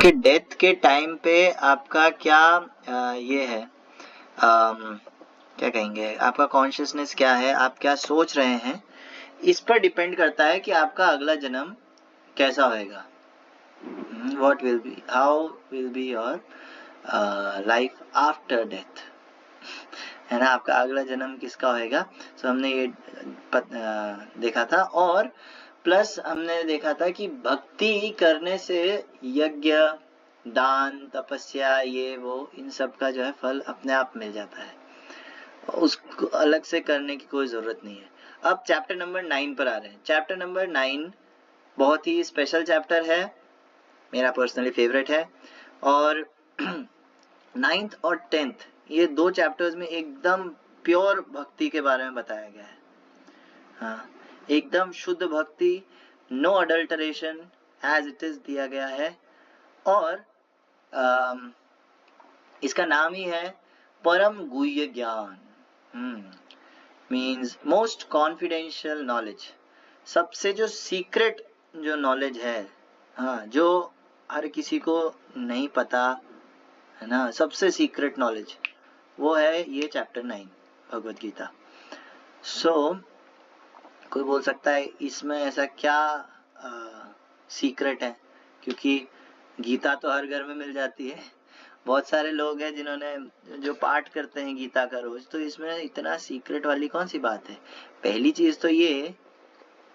आपके डेथ के टाइम पे आपका क्या ये है, क्या कहेंगे, आपका कॉन्शियसनेस क्या है, आप क्या सोच रहे हैं, इस पर डिपेंड करता है कि आपका अगला जन्म कैसा होएगा. What will be, how will be your life after death, है ना. आपका अगला जन्म किसका होएगा. सो हमने ये देखा था. और प्लस हमने देखा था कि भक्ति करने से यज्ञ, दान, तपस्या, ये वो इन सब का जो है फल अपने आप मिल जाता है, उसको अलग से करने की कोई जरूरत नहीं है. अब चैप्टर नंबर 9 पर आ रहे हैं. चैप्टर नंबर 9 बहुत ही स्पेशल चैप्टर है, मेरा पर्सनली फेवरेट है. और 9th और 10th ये दो चैप्टर्स में एकदम प्योर भक्ति के बारे में बताया गया है. हाँ, एकदम शुद्ध भक्ति, no adulteration, as it is दिया गया है. और इसका नाम ही है परम गुह्य ज्ञान. मीन्स मोस्ट कॉन्फिडेंशियल नॉलेज, सबसे जो सीक्रेट जो नॉलेज है, हाँ, जो हर किसी को नहीं पता है ना, सबसे सीक्रेट नॉलेज वो है ये चैप्टर 9 भगवत गीता. सो कोई बोल सकता है इसमें ऐसा क्या सीक्रेट है, क्योंकि गीता तो हर घर में मिल जाती है. बहुत सारे लोग हैं जिन्होंने जो पाठ करते हैं गीता का रोज, तो इसमें इतना सीक्रेट वाली कौन सी बात है. पहली चीज तो ये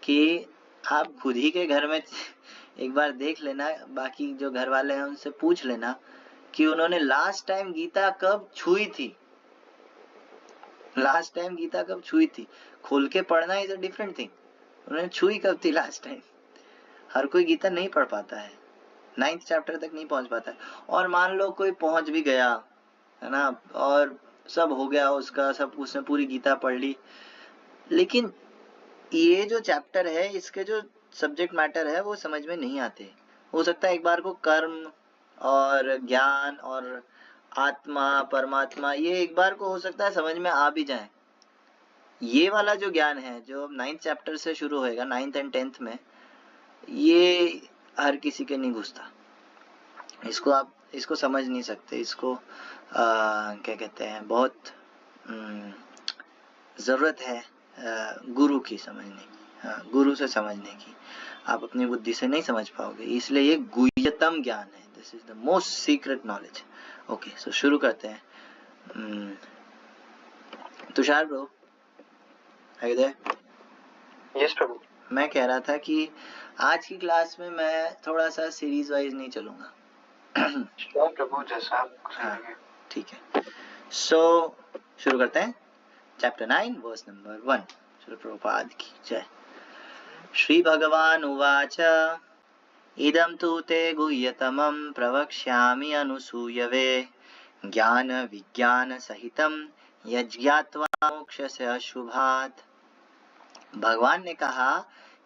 कि आप खुद ही के घर में एक बार देख लेना, बाकी जो घर वाले हैं उनसे पूछ लेना कि उन्होंने लास्ट टाइम गीता कब छुई थी. लास्ट टाइम गीता कब छुई थी. खोल के पढ़ना इज अ डिफरेंट थिंग, उन्होंने छुई कब थी लास्ट टाइम. हर कोई गीता नहीं पढ़ पाता है, 9th चैप्टर तक नहीं पहुंच पाता है. और मान लो कोई पहुंच भी गया है ना, और सब हो गया उसका, सब उसने पूरी गीता पढ़ ली, लेकिन ये जो चैप्टर है इसके जो सब्जेक्ट मैटर है वो समझ में नहीं आते. हो सकता है एक बार को कर्म और ज्ञान और आत्मा, परमात्मा, ये एक बार को हो सकता है समझ में आ भी जाए. ये वाला जो ज्ञान है जो 9th चैप्टर से शुरू होएगा 9th and 10th में, ये हर किसी के नहीं घुसता. इसको आप इसको समझ नहीं सकते. इसको क्या कहते हैं, बहुत जरूरत है गुरु की समझने की, गुरु से समझने की. आप अपनी बुद्धि से नहीं समझ पाओगे, इसलिए ये गुह्यतम ज्ञान है. This is the most secret knowledge. Okay, so शुरू करते हैं. Tushar bro, are you there? Yes प्रभु. मैं कह रहा था कि आज की क्लास में मैं थोड़ा सा सीरीज वाइज नहीं चलूंगा. श्योर प्रभु, जैसा आपको सही लगे. ठीक है. सो शुरू करते हैं. Chapter 9 verse number 1. Shri Prabhupada की जय. श्री भगवान उवाच इदं तु ते गुह्यतमं प्रवक्ष्यामि अनुसूयवे ज्ञान विज्ञान सहितं यज्ञात्वा मोक्षस्य अशुभात्. भगवान ने कहा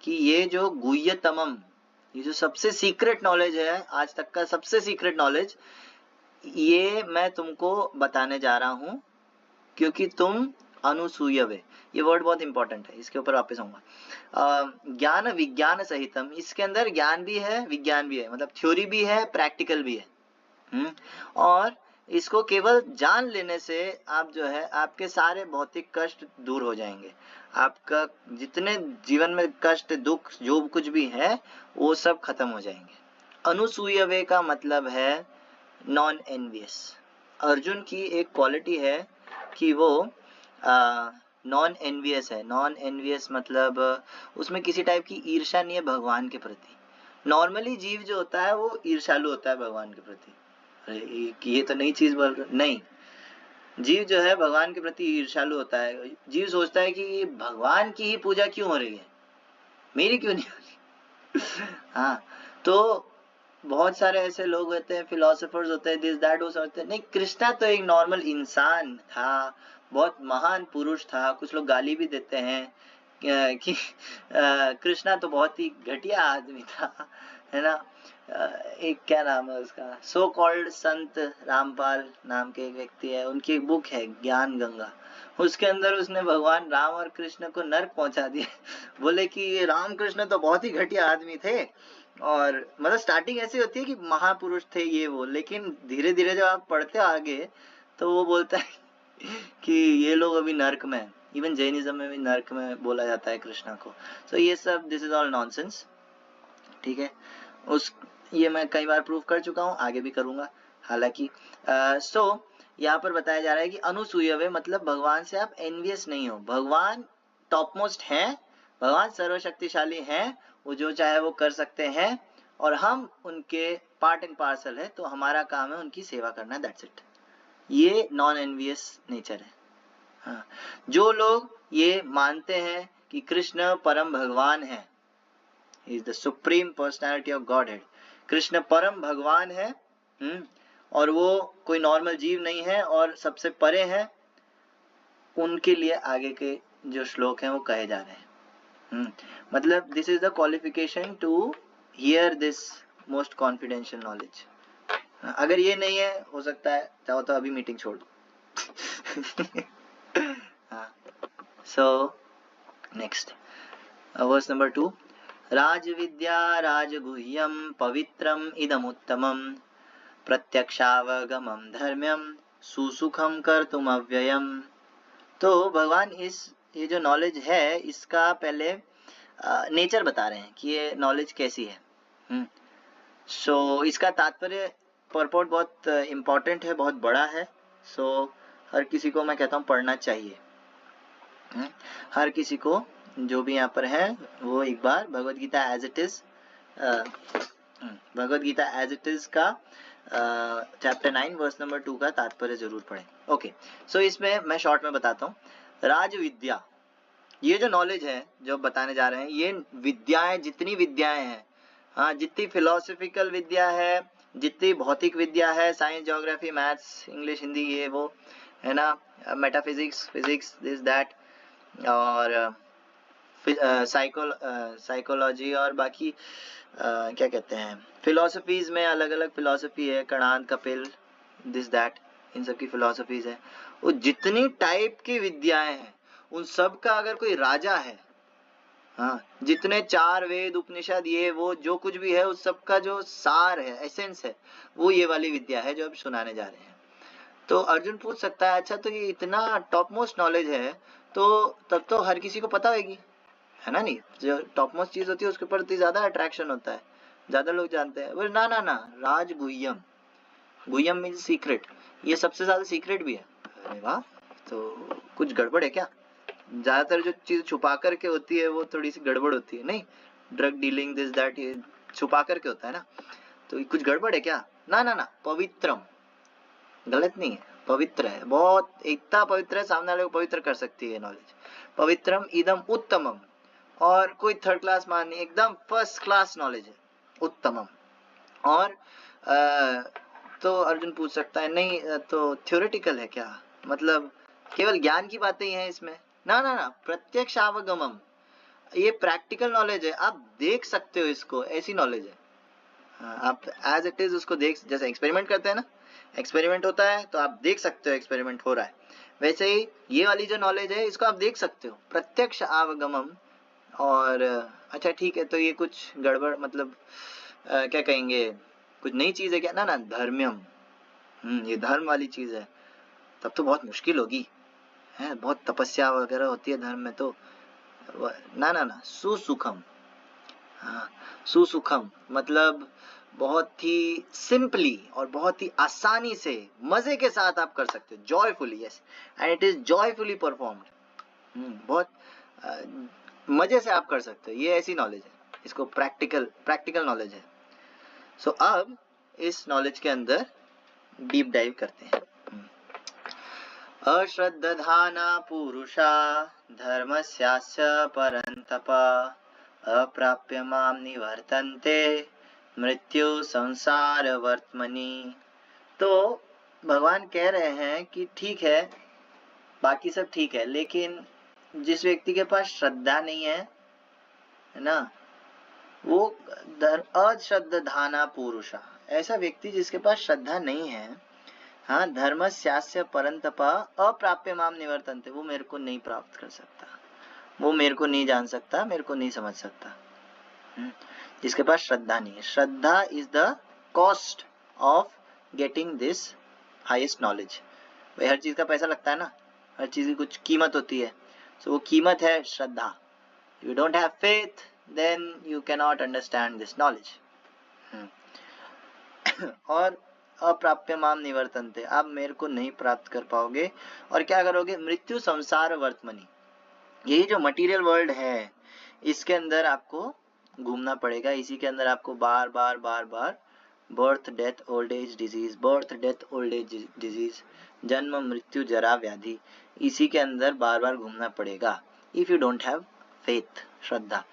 कि ये जो गुह्यतमम, ये जो सबसे सीक्रेट नॉलेज है, आज तक का सबसे सीक्रेट नॉलेज, ये मैं तुमको बताने जा रहा हूं, क्योंकि तुम अनुसूयवे, ये वर्ड बहुत इंपॉर्टेंट है, इसके ऊपर वापस आऊंगा. ज्ञान विज्ञान सहितम, इसके अंदर ज्ञान भी है विज्ञान भी है, मतलब थ्योरी भी है प्रैक्टिकल भी है. और इसको केवल जान लेने से आप जो है आपके सारे भौतिक कष्ट दूर हो जाएंगे. आपका जितने जीवन में कष्ट दुख जो कुछ भी है वो सब खत्म हो जाएंगे. अनुसूयवे का मतलब है नॉन एनवियस. अर्जुन की एक क्वालिटी है कि वो नॉन एनवियस है. नॉन एनवियस मतलब उसमें किसी टाइप की ईर्ष्या नहीं है भगवान के प्रति. नॉर्मली जीव जो होता है वो ईर्ष्यालु होता है भगवान के प्रति. ये तो नई चीज बोल रहे, नहीं, जीव जो है भगवान के प्रति ईर्ष्यालु होता है. जीव सोचता है कि भगवान की ही पूजा क्यों हो रही है, मेरी क्यों नहीं हो रही. हाँ, तो बहुत सारे ऐसे लोग होते हैं, फिलोसोफर्स होते हैं, दिस दैट वो समझते हैं नहीं, कृष्णा तो एक नॉर्मल इंसान था, बहुत महान पुरुष था. कुछ लोग गाली भी देते हैं कि कृष्णा तो बहुत ही घटिया आदमी था, है ना. एक क्या नाम है उसका, सो कॉल्ड संत रामपाल नाम के एक व्यक्ति है, उनकी एक बुक है ज्ञान गंगा, उसके अंदर उसने भगवान राम और कृष्ण को नर्क पहुंचा दिया. बोले कि राम कृष्ण तो बहुत ही घटिया आदमी थे, और मतलब स्टार्टिंग ऐसी होती है कि महापुरुष थे ये वो, लेकिन धीरे धीरे जब आप पढ़ते हो आगे तो वो बोलता है कि ये लोग अभी नर्क में, इवन जैनिज्म में भी नर्क में बोला जाता है कृष्णा को। सो ये सब दिस इज ऑल नॉनसेंस, ठीक है। ये मैं कई बार प्रूव कर चुका हूँ, आगे भी करूंगा हालांकि। सो यहाँ पर बताया जा रहा है कि अनुसूयवे मतलब भगवान से आप एनवियस नहीं हो। भगवान टॉप मोस्ट है, भगवान सर्वशक्तिशाली हैं, वो जो चाहे वो कर सकते हैं और हम उनके पार्ट एंड पार्सल है, तो हमारा काम है उनकी सेवा करना, दैट्स इट। ये नॉन एनवियस नेचर है। हाँ, जो लोग ये मानते हैं कि कृष्ण परम भगवान है, He is the supreme personality of Godhead, Krishna परम भगवान है, और वो कोई नॉर्मल जीव नहीं है और सबसे परे है, उनके लिए आगे के जो श्लोक हैं वो कहे जा रहे हैं। मतलब this is the qualification to hear this most confidential knowledge. अगर ये नहीं है, हो सकता है चाहो तो अभी मीटिंग छोड़ दो। सो नेक्स्ट वर्स नंबर 2, राजविद्या राजगुह्यम पवित्रम इदमुत्तमम प्रत्यक्षावगमम धर्म्यम सुसुखम कर्तुम अव्ययम। तो भगवान ये जो नॉलेज है इसका पहले नेचर बता रहे हैं कि ये नॉलेज कैसी है। सो इसका तात्पर्य परपोर्ट बहुत इम्पोर्टेंट है, बहुत बड़ा है। सो हर किसी को मैं कहता हूँ पढ़ना चाहिए। हर किसी को जो भी यहाँ पर है वो एक बार Bhagavad Gita as it is, Bhagavad Gita as it is का चैप्टर 9 वर्स नंबर 2 का तात्पर्य जरूर पढ़ें। ओके, सो इसमें मैं शॉर्ट में बताता हूँ। राज विद्या, ये जो नॉलेज है जो बताने जा रहे हैं, ये विद्याएं, जितनी विद्याएं हैं, हाँ, जितनी फिलोसफिकल विद्या है, जितनी भौतिक विद्या है, science, geography, maths, English, Hindi, ये वो है ना, मेटाफिजिक्स, फिजिक्स, दिस दैट, और साइकोलॉजी और बाकी क्या कहते हैं फिलोसफीज में अलग अलग फिलोसफी है, कणाद, कपिल, दिस दैट, इन सब की फिलोसफीज है। वो जितनी टाइप की विद्याएं हैं उन सब का अगर कोई राजा है, हाँ, जितने 4 वेद, उपनिषद, ये वो जो कुछ भी है उस सब का जो सार है, एसेंस है, वो ये वाली विद्या है जो अब सुनाने जा रहे हैं। तो अर्जुन पूछ सकता है, अच्छा तो ये इतना टॉप मोस्ट नॉलेज है तो तब तो हर किसी को पता होगी, है ना? नहीं, जो टॉप मोस्ट चीज होती है उसके प्रति ज्यादा अट्रैक्शन होता है, ज्यादा लोग जानते हैं। बोले ना ना ना, राज गुह्यम, गुह्यम मीन सीक्रेट, ये सबसे ज्यादा सीक्रेट भी है। अरे वाह, तो कुछ गड़बड़ है क्या? ज्यादातर जो चीज छुपा करके होती है वो थोड़ी सी गड़बड़ होती है, नहीं? ड्रग डीलिंग, दिस दैट, ये छुपा करके होता है ना, तो कुछ गड़बड़ है क्या? ना ना ना, पवित्रम, गलत नहीं है, पवित्र है, बहुत इतना पवित्र है, सामने वाले को पवित्र कर सकती है नॉलेज। पवित्रम इदम उत्तमम, और कोई थर्ड क्लास मान नहीं, एकदम फर्स्ट क्लास नॉलेज है, उत्तमम। और तो अर्जुन पूछ सकता है, नहीं तो थ्योरेटिकल है क्या, मतलब केवल ज्ञान की बातें ही हैं इसमें? ना ना ना, प्रत्यक्ष अवगमम, ये प्रैक्टिकल नॉलेज है, आप देख सकते हो इसको, ऐसी नॉलेज है। आप एज इट इज उसको देख, जैसे एक्सपेरिमेंट करते हैं ना, एक्सपेरिमेंट होता है तो आप देख सकते हो एक्सपेरिमेंट हो रहा है, वैसे ही ये वाली जो नॉलेज है इसको आप देख सकते हो, प्रत्यक्ष अवगमम। और अच्छा ठीक है, तो ये कुछ गड़बड़, मतलब क्या कहेंगे, कुछ नई चीज है क्या? ना ना, धर्म्यम, ये धर्म वाली चीज है, तब तो बहुत मुश्किल होगी, है, बहुत तपस्या वगैरह होती है धर्म में, तो ना ना ना, सुसुखम, हाँ, सुसुखम मतलब बहुत ही सिंपली और बहुत ही आसानी से, मजे के साथ आप कर सकते हो, joyfully, yes, and it is joyfully performed, बहुत मजे से आप कर सकते हो, ये ऐसी नॉलेज है, इसको प्रैक्टिकल नॉलेज है। सो अब इस नॉलेज के अंदर डीप डाइव करते हैं। अश्रद्धाना पुरुषा धर्मस्यास्य परन्तप अप्राप्य मां निवर्तन्ते मृत्यु संसार वर्त्मनि। तो भगवान कह रहे हैं कि ठीक है, बाकी सब ठीक है, लेकिन जिस व्यक्ति के पास श्रद्धा नहीं है ना, वो अश्रद्धाना पुरुषा, ऐसा व्यक्ति जिसके पास श्रद्धा नहीं है, हाँ, धर्मस्यास्य परन्तप अप्राप्य माम निवर्तन्ते, वो मेरे को नहीं प्राप्त कर सकता, वो मेरे को नहीं जान सकता, मेरे को नहीं समझ सकता। जिसके पास श्रद्धा नहीं है. श्रद्धा is the cost of getting this highest knowledge. भाई हर चीज का पैसा लगता है ना, हर चीज की कुछ कीमत होती है. सो वो कीमत है श्रद्धा. You don't have faith then you can not understand this knowledge. और अप्राप्य माम निवर्तन्ते, आप मेरे को नहीं प्राप्त कर पाओगे. और क्या करोगे? मृत्यु संसार वर्तमनी, यही जो मटेरियल वर्ल्ड है इसके अंदर आपको घूमना पड़ेगा. इसी के अंदर आपको बार बार बार बार birth death old age disease, birth death old age disease, जन्म मृत्यु जरा व्याधि, इसी के अंदर बार बार घूमना पड़ेगा. If you don't have faith, श्रद्धा.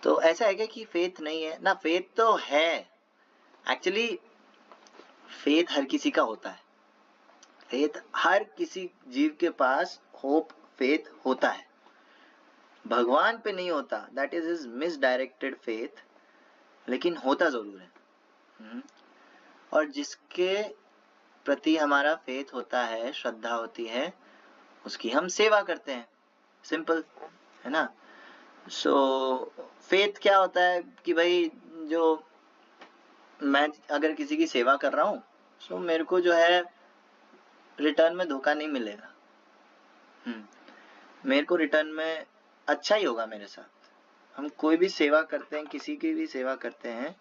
तो ऐसा है क्या कि फेथ नहीं है ना? फेथ तो है एक्चुअली. फेथ हर किसी का होता है. फेथ हर किसी जीव के पास होप फेथ होता है. भगवान पे नहीं होता, that is his misdirected faith, लेकिन होता जरूर है. और जिसके प्रति हमारा फेथ होता है, श्रद्धा होती है, उसकी हम सेवा करते हैं. सिंपल है ना. सो फेथ क्या होता है कि भाई जो मैं अगर किसी की सेवा कर रहा हूँ, सो मेरे को जो है रिटर्न में धोखा नहीं मिलेगा. मेरे को रिटर्न में अच्छा ही होगा मेरे साथ. हम कोई भी सेवा करते हैं, किसी की भी सेवा करते हैं,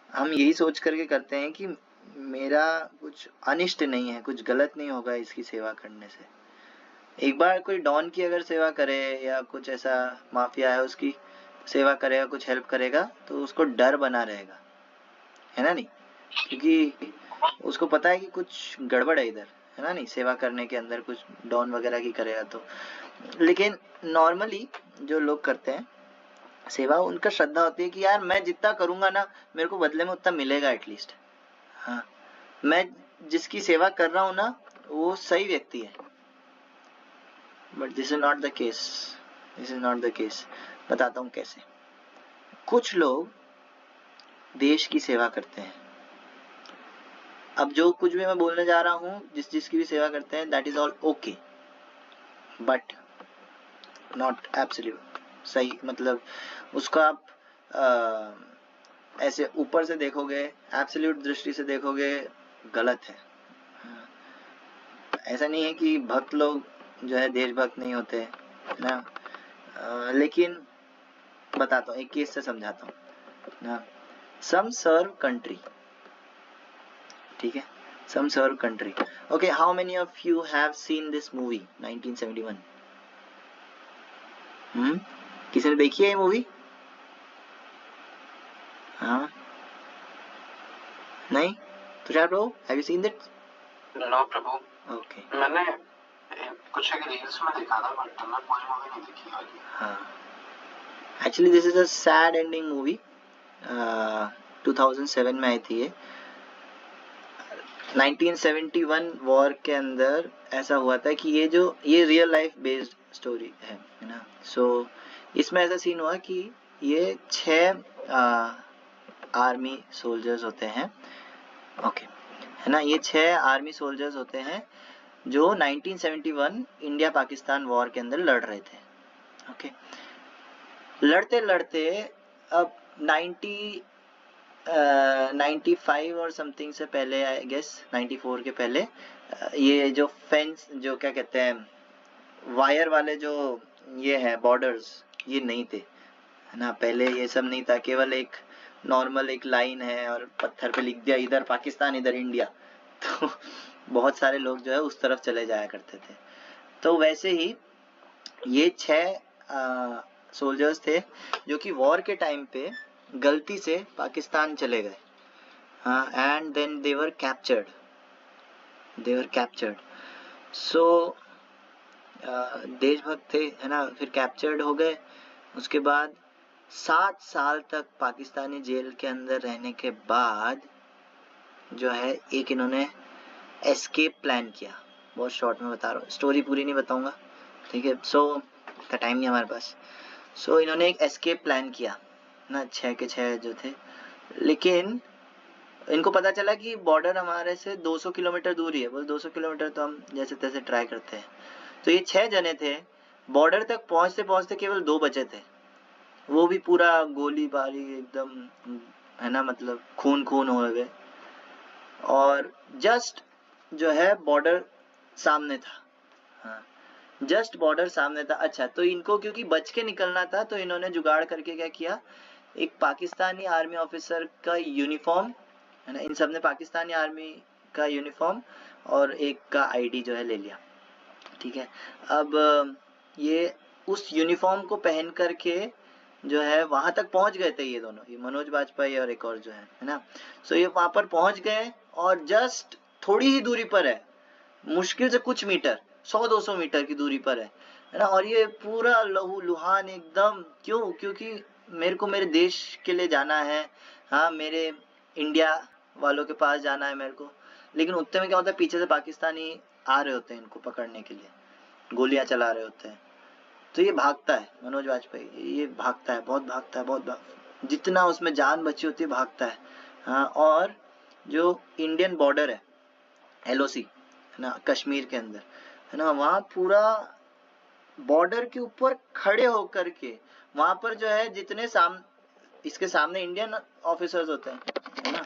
हम यही सोच करके करते हैं कि मेरा कुछ अनिष्ट नहीं है, कुछ गलत नहीं होगा इसकी सेवा करने से. एक बार कोई डॉन की अगर सेवा करे या कुछ ऐसा माफिया है उसकी सेवा करेगा, कुछ हेल्प करेगा, तो उसको डर बना रहेगा, है ना नहीं? क्योंकि उसको पता है कि कुछ गड़बड़ है इधर, है ना नहीं? सेवा करने के अंदर कुछ डॉन वगैरह की करेगा तो. लेकिन नॉर्मली जो लोग करते हैं सेवा, उनका श्रद्धा होती है कि यार मैं जितना करूंगा ना, मेरे को बदले में उतना मिलेगा एटलीस्ट. हाँ, मैं जिसकी सेवा कर रहा हूँ ना, वो सही व्यक्ति है. But this is not the case. This is not the case. बताता हूँ कैसे. कुछ लोग देश की सेवा करते हैं. अब जो कुछ भी मैं बोलने जा रहा हूँ, जिसकी भी सेवा करते हैं, that is all okay, but not absolute सही. मतलब उसको आप ऐसे ऊपर से देखोगे, एब्सोल्यूट दृष्टि से देखोगे, गलत है. ऐसा नहीं है कि भक्त लोग जो है देशभक्त नहीं होते, है ना. लेकिन बताता हूँ, एक केस से समझाता हूँ ना. सम सर्व कंट्री, ठीक है, some serve country. Okay, how many of you have seen this movie 1971? किसी ने देखी है ये मूवी? हाँ, नहीं? Tushar Prabhu, have you seen that? No Prabhu. Okay. मैंने कुछ एक रील्स में देखा था, बट मैं पूरी मूवी नहीं देखी वाली. हाँ, actually this is a sad ending movie. 2007 में आई थी ये. 1971 वॉर के अंदर ऐसा हुआ था कि ये रियल लाइफ बेस्ड स्टोरी है ना. सो इसमें ऐसा सीन हुआ कि ये 6 आर्मी सोल्जर्स होते हैं. ओके, है ना. ये 6 आर्मी सोल्जर्स होते हैं जो 1971 इंडिया पाकिस्तान वॉर के अंदर लड़ रहे थे. ओके, लड़ते लड़ते अब 95 और समथिंग से पहले, आई गेस 94 के पहले, ये जो फेंस, जो क्या कहते हैं, वायर वाले जो ये है बॉर्डर्स, ये नहीं थे, है ना. पहले ये सब नहीं था, केवल एक नॉर्मल एक लाइन है और पत्थर पे लिख दिया इधर पाकिस्तान इधर इंडिया. तो बहुत सारे लोग जो है उस तरफ चले जाया करते थे. तो वैसे ही ये 6 सोल्जर्स थे जो कि वॉर के टाइम पे गलती से पाकिस्तान चले गए. हाँ, and then they were captured. So देशभक्त थे, है ना. फिर कैप्चर्ड हो गए. उसके बाद 7 साल तक पाकिस्तानी जेल के अंदर रहने के बाद जो है एक इन्होंने एस्केप प्लान किया. बहुत शॉर्ट में बता रहा हूँ, स्टोरी पूरी नहीं बताऊंगा, ठीक है. सो टाइम नहीं हमारे पास. सो इन्होंने एक एस्केप प्लान किया ना, 6 के 6 जो थे. लेकिन इनको पता चला कि बॉर्डर हमारे से 200 किलोमीटर दूर ही है. बोल 200 किलोमीटर तो हम जैसे तैसे ट्राई करते हैं. तो ये 6 जने थे, बॉर्डर तक पहुंचते पहुंचते केवल 2 बचे थे. वो भी पूरा गोलीबारी एकदम, है ना, मतलब खून खून हो गए। और जस्ट जो है बॉर्डर सामने था, हाँ, जस्ट बॉर्डर सामने था। अच्छा, तो इनको क्योंकि बच के निकलना था तो इन्होंने जुगाड़ करके क्या किया, एक पाकिस्तानी आर्मी ऑफिसर का यूनिफॉर्म, है ना, इन सब ने पाकिस्तानी आर्मी का यूनिफॉर्म और एक का आईडी जो है ले लिया, ठीक है। अब ये उस यूनिफॉर्म को पहन करके जो है वहां तक पहुंच गए थे ये दोनों, ये मनोज बाजपेयी और एक और जो है ना। सो ये वहां पर पहुंच गए और जस्ट थोड़ी ही दूरी पर है, मुश्किल से कुछ मीटर, 100-200 मीटर की दूरी पर है ना। और ये पूरा लहू लुहान एकदम, क्यों, क्योंकि मेरे को मेरे देश के लिए जाना है, हाँ, मेरे इंडिया वालों के पास जाना है मेरे को। लेकिन उतने में क्या होता है, पीछे से पाकिस्तानी आ रहे होते हैं इनको पकड़ने के लिए, गोलियां चला रहे होते हैं। तो ये भागता है, मनोज वाजपेयी ये भागता है, बहुत भागता है, जितना उसमें जान बची होती है भागता है, हाँ। और जो इंडियन बॉर्डर है, एलओसी, है ना, कश्मीर के अंदर, है ना, वहाँ पूरा बॉर्डर के ऊपर खड़े होकर के वहां पर जो है जितने इसके सामने इंडियन ऑफिसर्स होते हैं, है ना,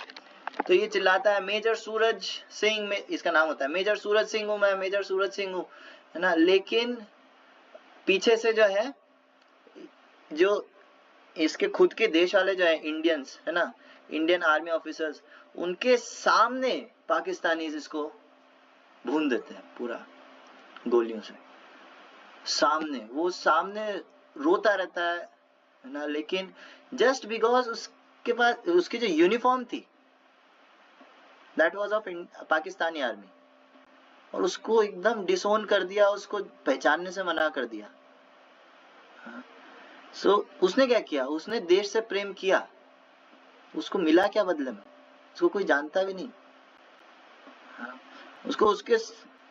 तो ये चिल्लाता है मेजर सूरज सिंह, में इसका नाम होता है, मेजर सूरज सिंह हूँ मैं, मेजर सूरज सिंह हूँ, है ना। लेकिन पीछे से जो है, जो इसके खुद के देश वाले जो है इंडियंस, है ना, इंडियन आर्मी ऑफिसर्स, उनके सामने पाकिस्तानी इसको भून देते हैं पूरा गोलियों से, सामने, वो सामने रोता रहता है ना। लेकिन जस्ट बिकॉज उसके पास उसकी जो यूनिफॉर्म थी that was of Pakistani army, और उसको एकदम डिसोन कर दिया, उसको पहचानने से मना कर दिया। सो उसने क्या किया, उसने देश से प्रेम किया, उसको मिला क्या बदले में, उसको कोई जानता भी नहीं, हाँ। उसको उसके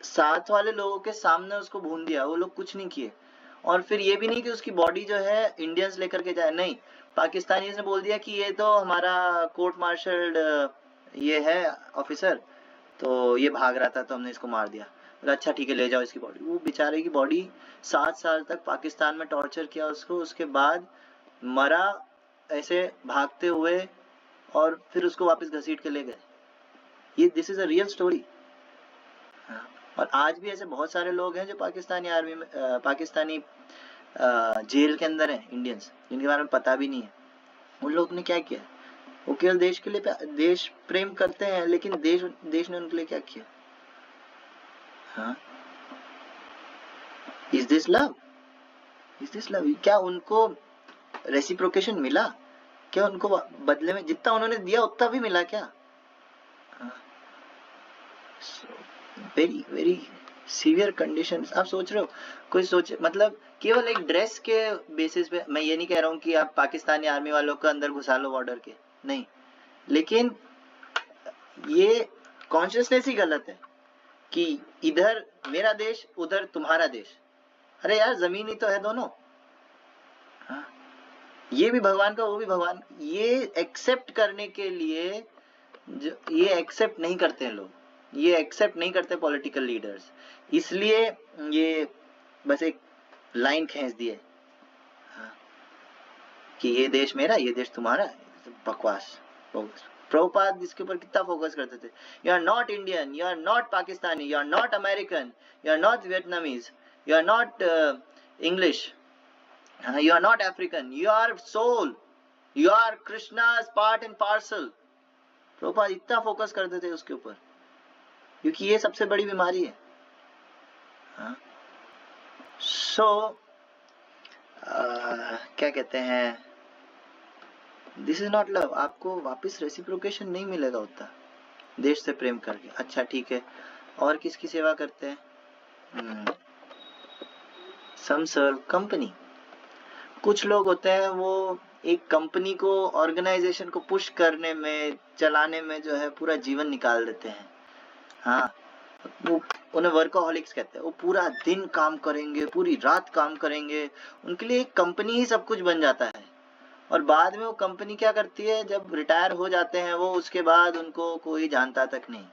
साथ वाले लोगों के सामने उसको भून दिया, वो लोग कुछ नहीं किए। और फिर ये भी नहीं कि उसकी बॉडी जो है इंडियंस लेकर के जाए, नहीं, पाकिस्तानी ने बोल दिया कि ये तो हमारा कोर्ट मार्शल्ड ये है ऑफिसर, तो ये भाग रहा था तो हमने इसको मार दिया। अच्छा ठीक है, ले जाओ इसकी बॉडी। वो बेचारे की बॉडी 7 साल तक पाकिस्तान में टॉर्चर किया उसको, उसके बाद मरा ऐसे भागते हुए, और फिर उसको वापस घसीट के ले गए। ये this is a real story. और आज भी ऐसे बहुत सारे लोग हैं जो पाकिस्तानी आर्मी में पाकिस्तानी जेल के अंदर हैं, इंडियंस, जिनके बारे में पता भी नहीं है। उन लोग ने क्या किया, वो केवल देश के लिए देश प्रेम करते हैं, लेकिन देश ने उनके लिए क्या किया, हाँ। Is this love, is this love? क्या उनको रेसिप्रोकेशन मिला? क्या उनको बदले में जितना उन्होंने दिया उतना भी मिला क्या? Very very severe conditions. आप सोच रहे हो, कोई सोचे, मतलब केवल एक ड्रेस के बेसिस पे, मैं ये नहीं कह रहा हूँ कि आप पाकिस्तानी आर्मी वालों को अंदर घुसा लो बॉर्डर के, नहीं, लेकिन ये कॉन्शियसनेस ही गलत है कि इधर मेरा देश, उधर तुम्हारा देश। अरे यार, जमीन ही तो है दोनों, हाँ? ये भी भगवान का, वो भी भगवान। ये एक्सेप्ट करने के लिए ये एक्सेप्ट नहीं करते हैं लोग, ये एक्सेप्ट नहीं करते पॉलिटिकल लीडर्स, इसलिए ये बस एक लाइन खींच दिए, हाँ, कि ये देश मेरा, ये देश तुम्हारा। बकवास। प्रभुपाद इसके ऊपर कितना फोकस करते थे, you are not Indian, you are not Pakistani, you are not American, you are not Vietnamese, you are not English, you are not African, you are soul, you are Krishna's part and parcel। Prabhupada इतना focus करते थे उसके ऊपर, क्योंकि ये सबसे बड़ी बीमारी है, हाँ। क्या कहते हैं, दिस इज नॉट लव। आपको वापस रेसिप्रोकेशन नहीं मिलेगा उतना देश से प्रेम करके। अच्छा ठीक है, और किसकी सेवा करते हैं, सम सर्व कंपनी। कुछ लोग होते हैं वो एक कंपनी को, ऑर्गेनाइजेशन को पुश करने में, चलाने में जो है पूरा जीवन निकाल देते हैं, हाँ। वो उन्हें वर्कोहॉलिक्स कहते हैं। वो पूरा दिन काम करेंगे, पूरी रात काम करेंगे, उनके लिए एक कंपनी ही सब कुछ बन जाता है। और बाद में वो कंपनी क्या करती है, जब रिटायर हो जाते हैं वो, उसके बाद उनको कोई जानता तक नहीं।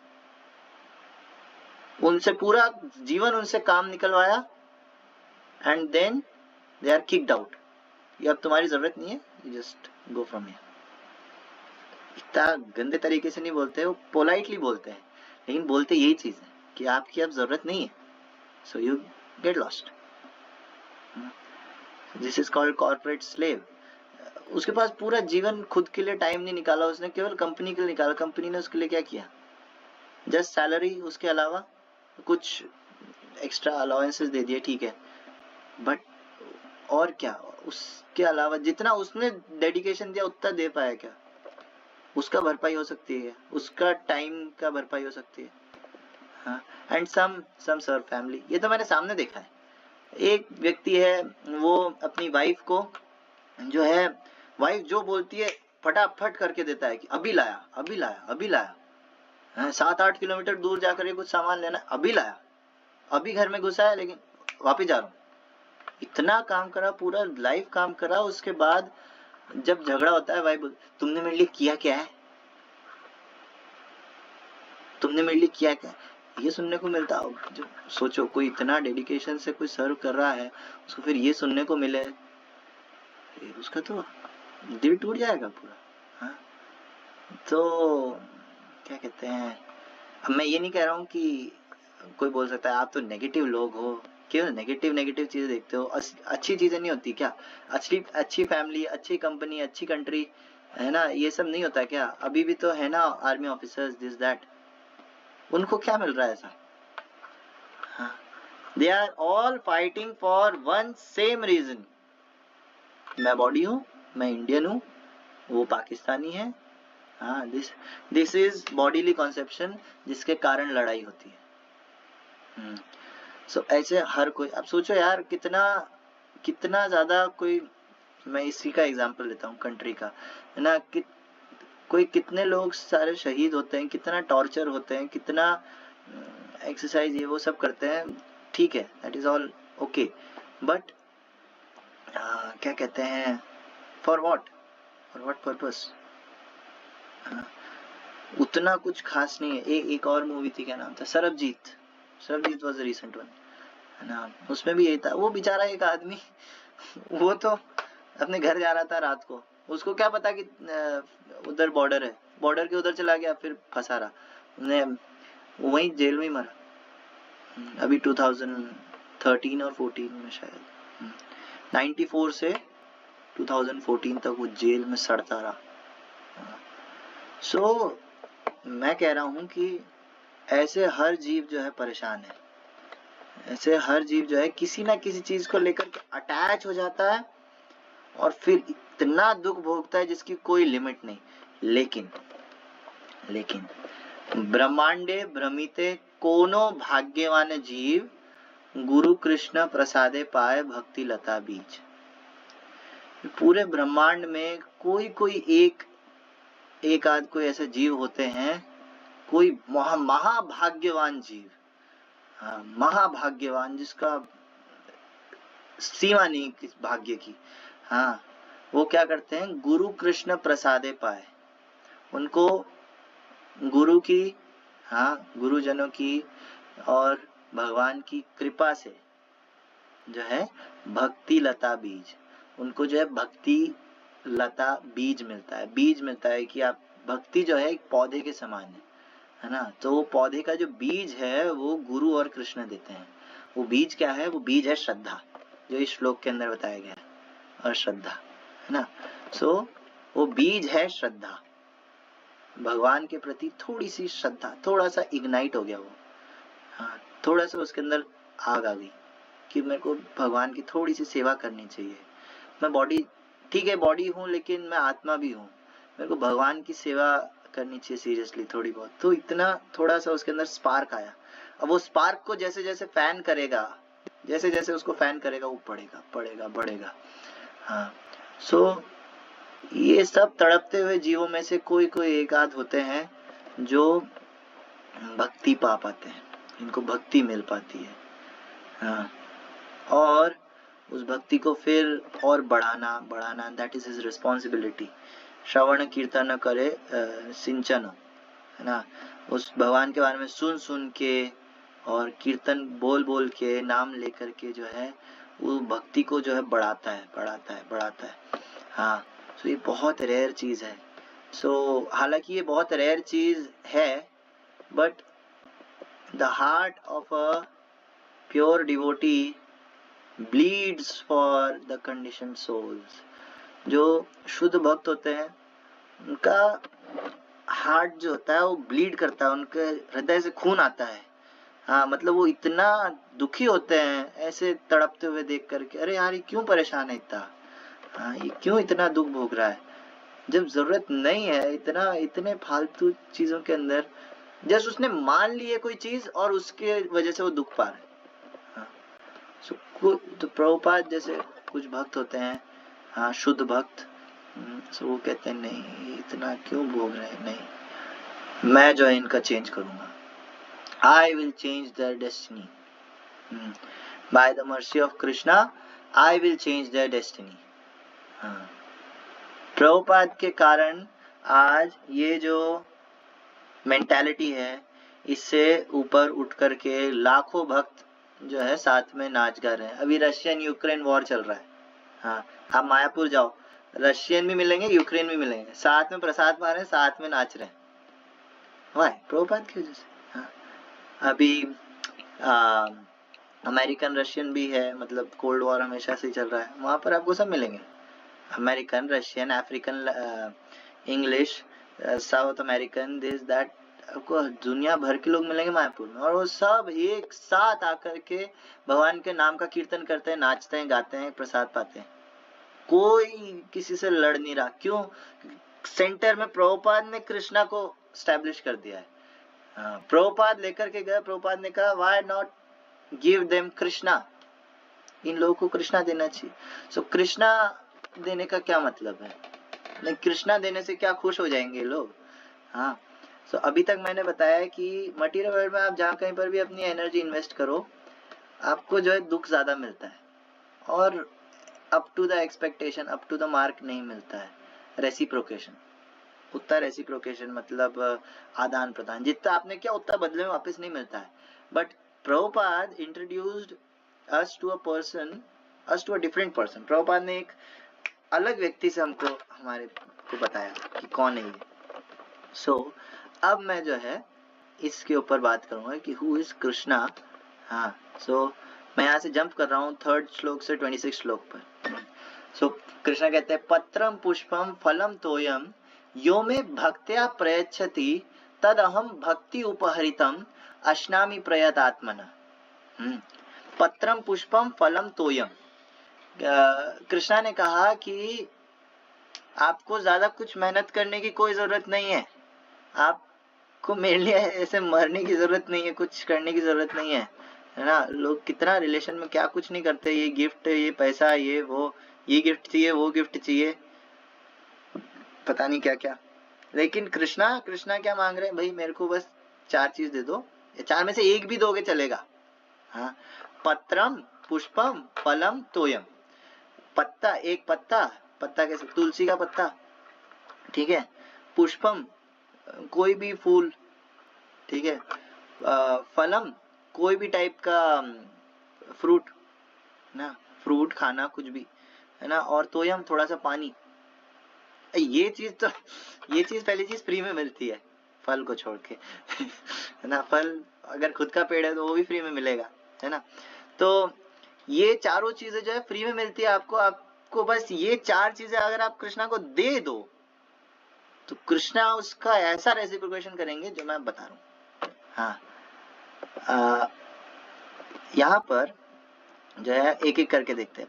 उनसे पूरा जीवन उनसे काम निकलवाया, and then they are kicked out. ये अब तुम्हारी जरूरत नहीं है, you just go from here. इतना गंदे तरीके से नहीं बोलते, वो पोलाइटली बोलते हैं, लेकिन बोलते यही चीज है कि आपकी अब जरूरत नहीं है, so you get lost. This is called corporate slave. उसके पास पूरा जीवन खुद के लिए टाइम नहीं निकाला, उसने केवल कंपनी के लिए निकाला। कंपनी ने उसके लिए क्या किया? जस्ट सैलरी, उसके अलावा कुछ एक्स्ट्रा अलाउंसेस दे दिए, ठीक है, बट और क्या? उसके अलावा जितना उसने डेडिकेशन दिया उतना दे पाया क्या? उसका भरपाई हो सकती है, उसका टाइम का भरपाई हो सकती है। हाँ, एंड सम सर्व फैमिली। ये तो मैंने सामने देखा है। एक व्यक्ति है, वो अपनी वाइफ को जो है, वाइफ जो बोलती है फटाफट करके देता है कि अभी लाया अभी लाया अभी लाया। 7-8 किलोमीटर दूर जाकर के कुछ सामान लेना, अभी लाया, अभी घर में घुसा है लेकिन वापिस जा रहा हूँ। इतना काम करा, पूरा लाइफ काम करा, उसके बाद जब झगड़ा होता है, वाइफ तुमने मेरे लिए किया क्या है, तुमने मेरे लिए किया क्या? ये सुनने को मिलता। जो सोचो, कोई इतना डेडिकेशन से कोई सर्व कर रहा है, उसको फिर ये सुनने को मिले, उसका तो दिल टूट जाएगा पूरा। हाँ, तो क्या कहते हैं, अब मैं ये नहीं कह रहा हूँ कि कोई बोल सकता है आप तो नेगेटिव लोग हो, क्यों नेगेटिव चीजें देखते हो, अच्छी चीजें नहीं होती क्या? अच्छी फैमिली, अच्छी कंपनी, अच्छी कंट्री, है ना, ये सब नहीं होता क्या? अभी भी तो है ना आर्मी ऑफिसर्स, दिस दैट, उनको क्या मिल रहा है ऐसा? हाँ, they are all fighting for one same reason. मैं बॉडी हूँ, मैं इंडियन हूँ, वो पाकिस्तानी है। हाँ, दिस इज बॉडीली कॉन्सेप्शन, जिसके कारण लड़ाई होती है। सो ऐसे हर कोई, अब सोचो यार, कितना ज्यादा कोई, मैं इसी का एग्जांपल लेता हूँ कंट्री का, है ना, कोई कितने लोग सारे शहीद होते हैं, कितना टॉर्चर होते हैं, कितना एक्सरसाइज ये वो सब करते हैं, ठीक है, that is all okay, but क्या कहते हैं, फॉर व्हाट पर्पस? उतना कुछ खास नहीं है। एक और मूवी थी, क्या नाम था, Sarabjit was the recent one, है ना, उसमें भी यही था। वो बेचारा एक आदमी वो तो अपने घर जा रहा था रात को, उसको क्या पता कि उधर बॉर्डर है, बॉर्डर के उधर चला गया, फिर फंसा रहा, वहीं जेल में ही मरा। अभी 2013 और 14 में शायद, 94 से 2014 तक वो जेल में सड़ता रहा। सो मैं कह रहा हूँ कि ऐसे हर जीव जो है परेशान है, ऐसे हर जीव जो है किसी ना किसी चीज को लेकर के अटैच हो जाता है, और फिर इतना दुख भोगता है जिसकी कोई लिमिट नहीं। लेकिन ब्रह्मांडे भ्रमिते कोनो भाग्यवान जीव, गुरु कृष्ण प्रसादे पाए भक्ति लता बीज। पूरे ब्रह्मांड में कोई एक आध कोई ऐसे जीव होते हैं, कोई महाभाग्यवान जीव, हाँ, महाभाग्यवान, जिसका सीमा नहीं किस भाग्य की। हाँ, वो क्या करते हैं, गुरु कृष्ण प्रसादे पाए, उनको गुरु की, हाँ, गुरुजनों की और भगवान की कृपा से जो है भक्ति लता बीज, उनको जो है भक्ति लता बीज मिलता है। बीज मिलता है कि आप, भक्ति जो है एक पौधे के समान है ना, तो वो पौधे का जो बीज है वो गुरु और कृष्ण देते हैं। वो बीज क्या है? वो बीज है श्रद्धा, जो इस श्लोक के अंदर बताया गया है, और श्रद्धा, है ना। सो वो बीज है श्रद्धा, भगवान के प्रति थोड़ी सी श्रद्धा, थोड़ा सा इग्नाइट हो गया वो, हाँ, थोड़ा सा उसके अंदर आग आ गई कि मेरे को भगवान की थोड़ी सी सेवा करनी चाहिए। मैं बॉडी, ठीक है बॉडी हूँ, लेकिन मैं आत्मा भी हूँ, मेरे को भगवान की सेवा करनी चाहिए सीरियसली थोड़ी बहुत। तो इतना थोड़ा सा उसके अंदर स्पार्क आया। अब वो स्पार्क को जैसे जैसे फैन करेगा, जैसे जैसे उसको फैन करेगा, वो बढ़ेगा। हाँ, सो ये सब तड़पते हुए जीवों में से कोई एक आध होते हैं जो भक्ति पा पाते हैं, इनको भक्ति मिल पाती है। हाँ, और उस भक्ति को फिर और बढ़ाना, दैट इज हिज रिस्पॉन्सिबिलिटी। श्रवण कीर्तन करे सिंचन, है ना, उस भगवान के बारे में सुन के और कीर्तन बोल के, नाम लेकर के जो है वो भक्ति को जो है बढ़ाता है। हाँ, सो ये बहुत रेयर चीज है। सो हालांकि ये बहुत रेयर चीज है, but the heart of a pure devotee bleeds for the condition souls. जो शुद्ध भक्त होते हैं उनका हार्ट जो होता है वो ब्लीड करता है, उनके हृदय से खून आता है। हाँ, मतलब वो इतना दुखी होते हैं ऐसे तड़पते हुए देख करके, अरे यार ये क्यों परेशान है इतना, हाँ ये क्यों इतना दुख भोग रहा है, जब जरूरत नहीं है इतने फालतू चीजों के अंदर। जस्ट उसने मान ली है कोई चीज और उसके वजह से वो दुख पा रहा है। हाँ, तो प्रभुपाद जैसे कुछ भक्त होते हैं, हाँ शुद्ध भक्त, सो वो कहते हैं नहीं इतना क्यों भोग रहे हैं, नहीं मैं जो है इनका चेंज करूंगा, I will change their destiny. By the mercy of Krishna, I will change their destiny. हाँ, प्रभुपाद के कारण आज ये जो मेंटालिटी है इससे ऊपर उठ करके लाखों भक्त जो है साथ में नाच गा रहे हैं। अभी रशियन यूक्रेन वॉर चल रहा है, हाँ आप मायापुर जाओ, रशियन भी मिलेंगे यूक्रेन भी मिलेंगे, साथ में प्रसाद पा रहे हैं, साथ में नाच रहे हैं। वाई? प्रभुपाद की वजह से। हाँ, अभी अमेरिकन रशियन भी है, मतलब कोल्ड वॉर हमेशा से चल रहा है, वहां पर आपको सब मिलेंगे, American Russian African English south American this that, आपको दुनिया भर के लोग मिलेंगे मायापुर में, और वो सब एक साथ आकर के भगवान के नाम का कीर्तन करते हैं, नाचते हैं, गाते हैं, प्रसाद पाते हैं। कोई किसी से लड़ नहीं रहा, क्यों? सेंटर में प्रभुपाद ने कृष्णा को स्टैब्लिश कर दिया है। प्रभुपाद लेकर के गए, प्रभुपाद ने कहा why not give them Krishna, इन लोगों को कृष्णा देना चाहिए। सो कृष्णा देने का क्या मतलब है, नहीं कृष्णा देने से क्या खुश हो जाएंगे लोग? हाँ, सो अभी तक मैंने बताया कि मटेरियल वर्ल्ड में आप जहाँ कहीं पर भी अपनी एनर्जी इन्वेस्ट करो, आपको जो है दुख ज्यादा मिलता है, और up to the expectation, up to the mark नहीं मिलता है। रेसिप्रोकेशन, उतना रेसिप्रोकेशन मतलब आदान प्रदान, जितना आपने किया उतना बदले में वापस नहीं मिलता है। But Prabhupada introduced us to a different person. Prabhupada ने एक अलग व्यक्ति से हमारे को बताया कि कौन है ये। सो अब मैं जो है इसके ऊपर बात करूंगा कि हु इज कृष्णा। हाँ, सो मैं यहाँ से जंप कर रहा हूँ 3rd श्लोक से 26 श्लोक पर। सो कृष्णा कहते हैं पत्रम पुष्पम फलम तोयम यो मे भक्त्या प्रयच्छति तद अहम भक्ति उपहरितम अश्नामि प्रयतात्मना। पत्रम पुष्पम फलम तोयम, कृष्णा ने कहा कि आपको ज्यादा कुछ मेहनत करने की कोई जरूरत नहीं है, आपको मेरे लिए ऐसे मरने की जरूरत नहीं है, कुछ करने की जरूरत नहीं है ना। लोग कितना रिलेशन में क्या कुछ नहीं करते, ये गिफ्ट, ये पैसा, ये वो, ये गिफ्ट चाहिए, वो गिफ्ट चाहिए, पता नहीं क्या क्या। लेकिन कृष्णा क्या मांग रहे हैं? भाई मेरे को बस 4 चीज दे दो, 4 में से एक भी दोगे चलेगा। हाँ, पत्रम पुष्पम फलम तोयम, पत्ता, एक पत्ता कैसे? तुलसी का पत्ता, ठीक है। पुष्पम, कोई भी फूल, ठीक है। फलम, कोई भी टाइप का फ्रूट ना, फ्रूट खाना कुछ भी है ना, और तोयम थोड़ा सा पानी। ये चीज पहली चीज फ्री में मिलती है, फल को छोड़ के है ना। फल अगर खुद का पेड़ है तो वो भी फ्री में मिलेगा, है ना। तो ये चारों चीजें जो है फ्री में मिलती है आपको बस ये 4 चीजें अगर आप कृष्णा को दे दो तो कृष्णा उसका ऐसा रेसिप्रोकेशन करेंगे जो मैं बता रहा हूँ। हाँ, यहाँ पर जो है एक एक करके देखते हैं।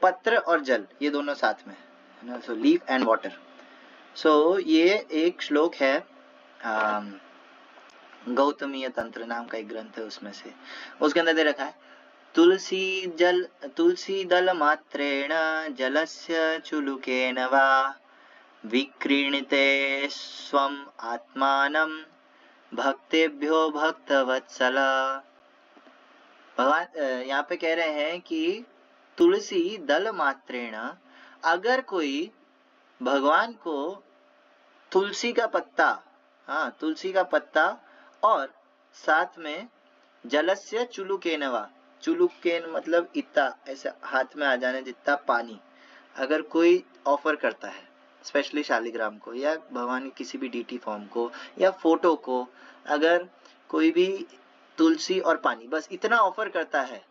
पत्र और जल, ये दोनों साथ में है ना। सो लीफ एंड वाटर। सो ये एक श्लोक है, गौतमीय तंत्र नाम का एक ग्रंथ है उसमें से, उसके अंदर दे रखा है तुलसी दल मात्रेण जलस्य चुलुकेन वा विक्रीणिते स्वम आत्मानं भक्तेभ्यो भक्तवत्सल। भगवान यहाँ पे कह रहे हैं कि तुलसी दल मात्रेण, अगर कोई भगवान को तुलसी का पत्ता, हाँ तुलसी का पत्ता और साथ में जलस्य चुलुकेनवा, चुलुकेन मतलब इतना ऐसे हाथ में आ जाने जितना पानी अगर कोई ऑफर करता है, स्पेशली शालिग्राम को या भगवान की किसी भी डीटी फॉर्म को या फोटो को, अगर कोई भी तुलसी और पानी बस इतना ऑफर करता है,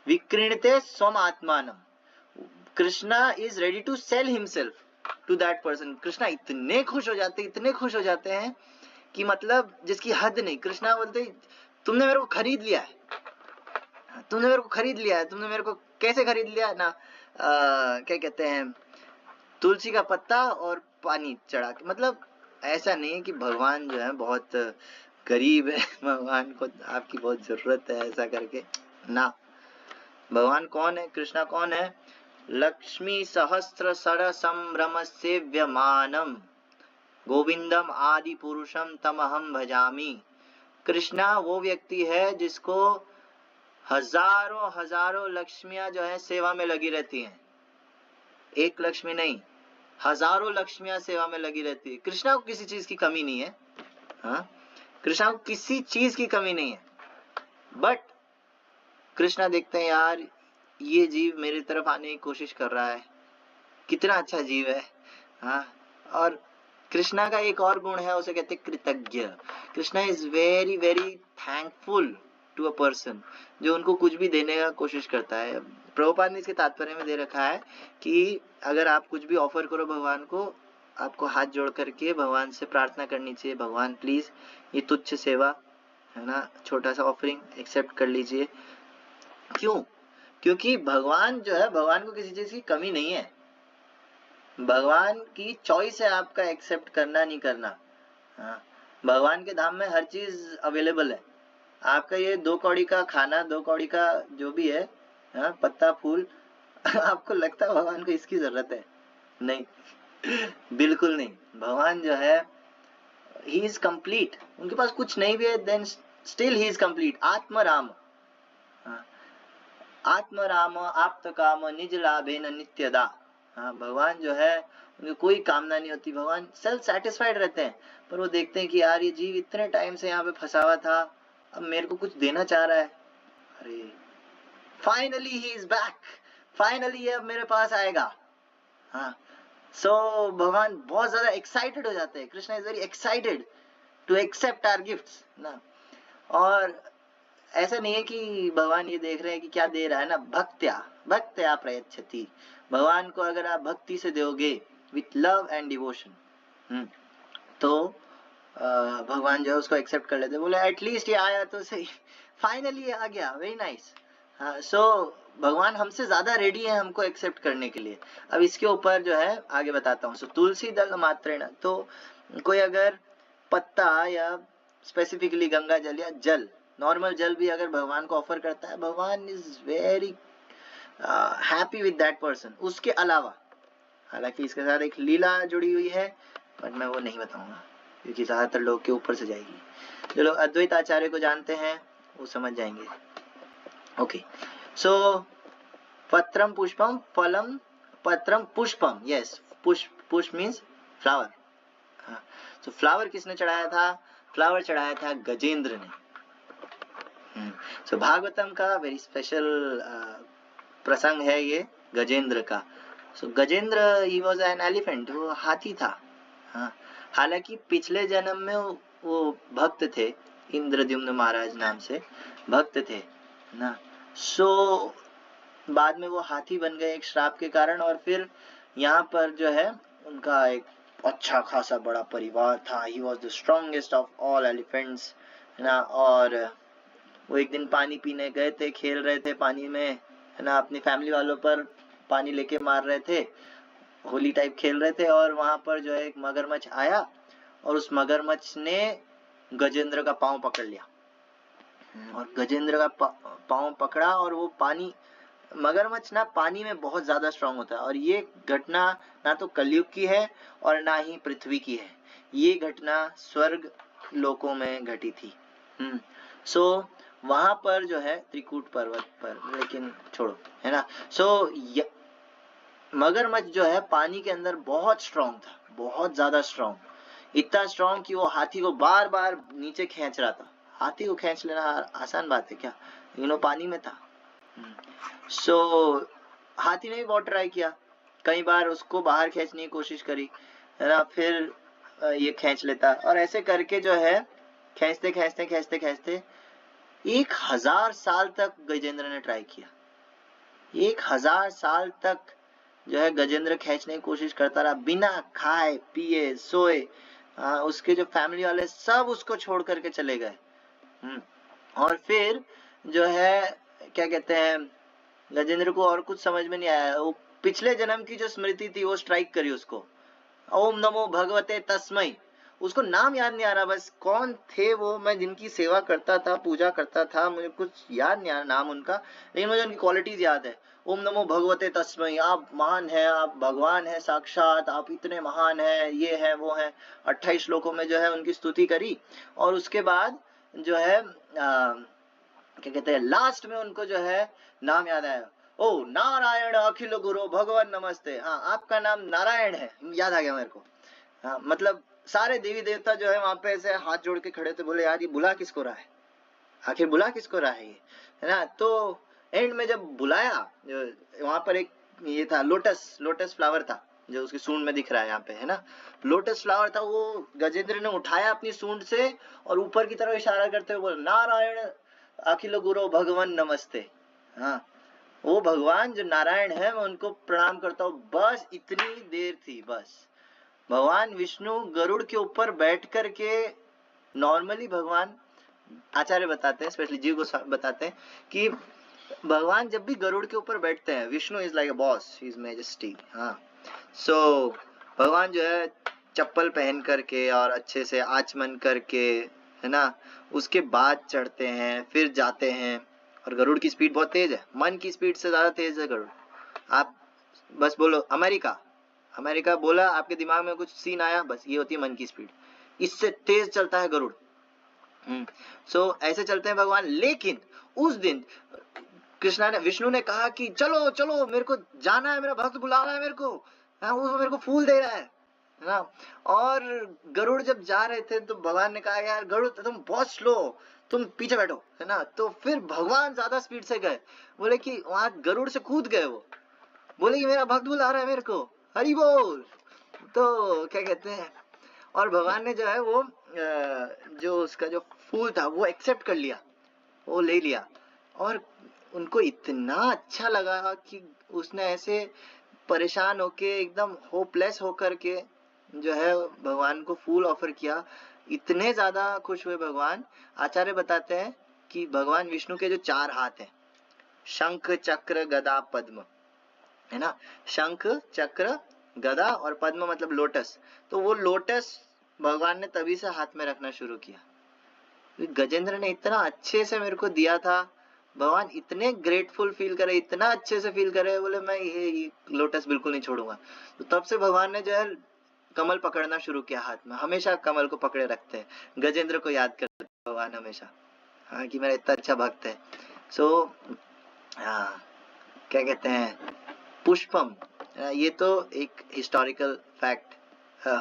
विक्रीणते स्वम आत्मानम, Krishna is ready to sell himself to that person. Krishna इतने खुश हो जाते हैं कि मतलब जिसकी हद नहीं। कृष्णा बोलते तुमने मेरे को खरीद लिया है, तुमने मेरे को कैसे खरीद लिया ना, क्या कहते हैं, तुलसी का पत्ता और पानी चढ़ा के। मतलब ऐसा नहीं है कि भगवान जो है बहुत गरीब है, भगवान को आपकी बहुत जरूरत है ऐसा करके ना। भगवान कौन है, कृष्णा कौन है, लक्ष्मी सहस्त्र सर संभ्रम सेव्यमानम गोविंदम आदि पुरुषम तमहम भजामी। कृष्णा वो व्यक्ति है जिसको हजारों लक्ष्मियां जो है सेवा में लगी रहती हैं। एक लक्ष्मी नहीं, हजारों लक्ष्मियां सेवा में लगी रहती है। कृष्णा को किसी चीज की कमी नहीं है, हाँ, कृष्णा को किसी चीज की कमी नहीं है। बट कृष्णा देखते हैं यार ये जीव मेरी तरफ आने की कोशिश कर रहा है, कितना अच्छा जीव है, हाँ। और कृष्णा का एक और गुण है, उसे कहते हैं कृतज्ञ। Krishna is very very thankful to a person जो उनको कुछ भी देने का कोशिश करता है। प्रभुपाद ने इसके तात्पर्य में दे रखा है कि अगर आप कुछ भी ऑफर करो भगवान को, आपको हाथ जोड़ करके भगवान से प्रार्थना करनी चाहिए, भगवान प्लीज ये तुच्छ सेवा है ना, छोटा सा ऑफरिंग एक्सेप्ट कर लीजिए। क्यों? क्योंकि भगवान जो है, भगवान को किसी चीज की कमी नहीं है। भगवान की चॉइस है आपका एक्सेप्ट करना नहीं करना, हाँ। भगवान के धाम में हर चीज अवेलेबल है। आपका ये 2 कौड़ी का खाना, 2 कौड़ी का जो भी है, हाँ, पत्ता फूल आपको लगता है भगवान को इसकी जरूरत है? नहीं, बिल्कुल नहीं। भगवान जो है ही इज कंप्लीट, उनके पास कुछ नहीं भी है then still he is complete. आत्मराम, हाँ, आत्मराम आप्त काम निज लाभेन नित्यदा, हाँ। भगवान जो है उनको कोई कामना नहीं होती, भगवान सेल्फ सेटिस्फाइड रहते हैं। पर वो देखते हैं कि यार ये जीव इतने टाइम से यहाँ पे फंसा हुआ था, अब मेरे को कुछ देना चाह रहा है, अरे finally he is back, finally ये अब मेरे पास आएगा, हाँ। सो भगवान बहुत ज्यादा एक्साइटेड हो जाते हैं। Krishna is very excited to accept our gifts ना। और ऐसा नहीं है कि भगवान ये देख रहे हैं कि क्या दे रहा है ना, भक्त्या प्रयच्छति। भगवान को अगर आप भक्ति से दोगे विथ लव एंड डिवोशन, तो भगवान जो है उसको एक्सेप्ट कर लेते, बोले एटलीस्ट ये आया तो सही, फाइनली ये आ गया, वेरी नाइस, हाँ। सो भगवान हमसे ज्यादा रेडी है हमको एक्सेप्ट करने के लिए। अब इसके ऊपर जो है आगे बताता हूँ। सो तुलसी दल मात्रेण, तो कोई अगर पत्ता या स्पेसिफिकली गंगा जल या जल, नॉर्मल जल भी अगर भगवान को ऑफर करता है, भगवान is very happy with that person. उसके अलावा, हालांकि इसके साथ एक लीला जुड़ी हुई है, पर मैं वो नहीं बताऊंगा क्योंकि ज्यादातर लोग के ऊपर से जाएगी। जो लोग अद्वैत आचार्य को जानते हैं वो समझ जाएंगे। ओके, सो पत्रम पुष्पम फलम, पत्रम पुष्पम, यस, पुष्प मीन्स फ्लावर, हाँ। सो फ्लावर किसने चढ़ाया था? फ्लावर चढ़ाया था गजेंद्र ने। सो भागवतम का वेरी स्पेशल प्रसंग है ये गजेंद्र का। So Gajendra he was an elephant, वो हाथी था, हाँ। हालांकि पिछले जन्म में वो भक्त थे, इंद्रद्युम्न महाराज नाम से भक्त थे ना। सो बाद में वो हाथी बन गए एक श्राप के कारण, और फिर यहाँ पर जो है उनका एक अच्छा खासा बड़ा परिवार था। He was the strongest of all elephants ना। और वो एक दिन पानी पीने गए थे, खेल रहे थे पानी में है ना, अपनी फैमिली वालों पर पानी लेके मार रहे थे, होली टाइप खेल रहे थे। और वहां पर जो है एक मगरमच्छ आया और उस मगरमच्छ ने गजेंद्र का पांव पकड़ लिया, और गजेंद्र का पांव पकड़ा, और वो पानी, मगरमच्छ ना पानी में बहुत ज्यादा स्ट्रांग होता है। और ये घटना ना तो कलयुग की है और ना ही पृथ्वी की है, ये घटना स्वर्ग लोकों में घटी थी। सो वहां पर जो है त्रिकूट पर्वत पर, लेकिन छोड़ो है ना। सो मगरमच्छ जो है पानी के अंदर बहुत स्ट्रांग था, बहुत ज्यादा स्ट्रांग, इतना स्ट्रांग कि वो हाथी को बार बार नीचे खींच रहा था। हाथी को खींच लेना आसान बात है क्या, पानी में था, सो हाथी ने भी बहुत ट्राई किया, कई बार उसको बाहर खींचने की कोशिश करी, है ना, फिर ये खींच लेता, और ऐसे करके जो है खींचते खींचते खींचते खींचते 1000 साल तक गजेंद्र ने ट्राई किया। 1000 साल तक जो है गजेंद्र खींचने की कोशिश करता रहा, बिना खाए पिए सोए। उसके जो फैमिली वाले सब उसको छोड़ करके चले गए। और फिर जो है क्या कहते हैं, गजेंद्र को और कुछ समझ में नहीं आया, वो पिछले जन्म की जो स्मृति थी वो स्ट्राइक करी उसको, ओम नमो भगवते तस्मै। उसको नाम याद नहीं आ रहा, बस कौन थे वो, मैं जिनकी सेवा करता था, पूजा करता था, मुझे कुछ याद नहीं आ रहा नाम उनका, लेकिन मुझे उनकी क्वालिटीज याद है। ओम नमो भगवते तस्मै, आप महान हैं, आप भगवान हैं साक्षात, आप इतने महान हैं, ये है वो है। 28 श्लोकों में जो है उनकी स्तुति करी, और उसके बाद जो है क्या कहते हैं, लास्ट में उनको जो है नाम याद आया, ओ नारायण अखिल गुरु भगवान नमस्ते। हाँ, आपका नाम नारायण है, याद आ गया मेरे को। हाँ, मतलब सारे देवी देवता जो है वहां पे ऐसे हाथ जोड़ के खड़े थे, बोले यार ये बुला किसको रहा है, आखिर बुला किसको रहा है ये, है ना। तो एंड में जब बुलाया, वहां पर एक ये था लोटस फ्लावर था, जो उसकी सूंड में दिख रहा है यहाँ पे, है ना, लोटस फ्लावर था, वो गजेंद्र ने उठाया अपनी सूंड से और ऊपर की तरफ इशारा करते हुए बोला, नारायण अखिल गुरु भगवान नमस्ते। हाँ, वो भगवान जो नारायण है मैं उनको प्रणाम करता हूँ। बस इतनी देर थी, बस भगवान विष्णु गरुड़ के ऊपर बैठ करके, नॉर्मली भगवान आचार्य बताते हैं, स्पेशली जीव को बताते हैं कि भगवान जब भी गरुड़ के ऊपर बैठते हैं, Vishnu is like a boss, his majesty. हाँ, सो भगवान जो है चप्पल पहन करके और अच्छे से आचमन करके, है ना, उसके बाद चढ़ते हैं, फिर जाते हैं। और गरुड़ की स्पीड बहुत तेज है, मन की स्पीड से ज्यादा तेज है गरुड़। आप बस बोलो अमेरिका, अमेरिका बोला, आपके दिमाग में कुछ सीन आया, बस ये होती है मन की स्पीड, इससे तेज चलता है गरुड़। सो ऐसे चलते हैं भगवान। लेकिन उस दिन कृष्णा ने, विष्णु ने कहा कि चलो चलो मेरे को जाना है, मेरा भक्त बुला रहा है मेरे को, वो मेरे को फूल दे रहा है ना। और गरुड़ जब जा रहे थे तो भगवान ने कहा यार गरुड़ तुम बहुत स्लो, तुम पीछे बैठो, है ना। तो फिर भगवान ज्यादा स्पीड से गए, बोले कि वहां गरुड़ से कूद गए, वो बोले कि मेरा भक्त बुला रहा है मेरे को, हरि बोल। तो क्या कहते हैं, और भगवान ने जो है वो जो उसका जो फूल था वो एक्सेप्ट कर लिया, वो ले लिया। और उनको इतना अच्छा लगा कि उसने ऐसे परेशान होके, एकदम होपलेस होकर के जो है भगवान को फूल ऑफर किया। इतने ज्यादा खुश हुए भगवान। आचार्य बताते हैं कि भगवान विष्णु के जो 4 हाथ हैं, शंख चक्र गदा पद्म, है ना, शंख चक्र गदा और पद्म मतलब लोटस, तो वो लोटस भगवान ने तभी से हाथ में रखना शुरू किया। गजेंद्र ने इतना अच्छे से मेरे को दिया था, भगवान इतने ग्रेटफुल फील करे, इतना अच्छे से फील करे, बोले मैं ये लोटस बिल्कुल नहीं छोड़ूंगा। तो तब से भगवान ने जो है कमल पकड़ना शुरू किया हाथ में, हमेशा कमल को पकड़े रखते हैं, गजेंद्र को याद करते हैं भगवान हमेशा, हाँ, कि मेरा इतना अच्छा भक्त है। सो हाँ, क्या कहते हैं, पुष्पम, ये तो एक हिस्टोरिकल फैक्ट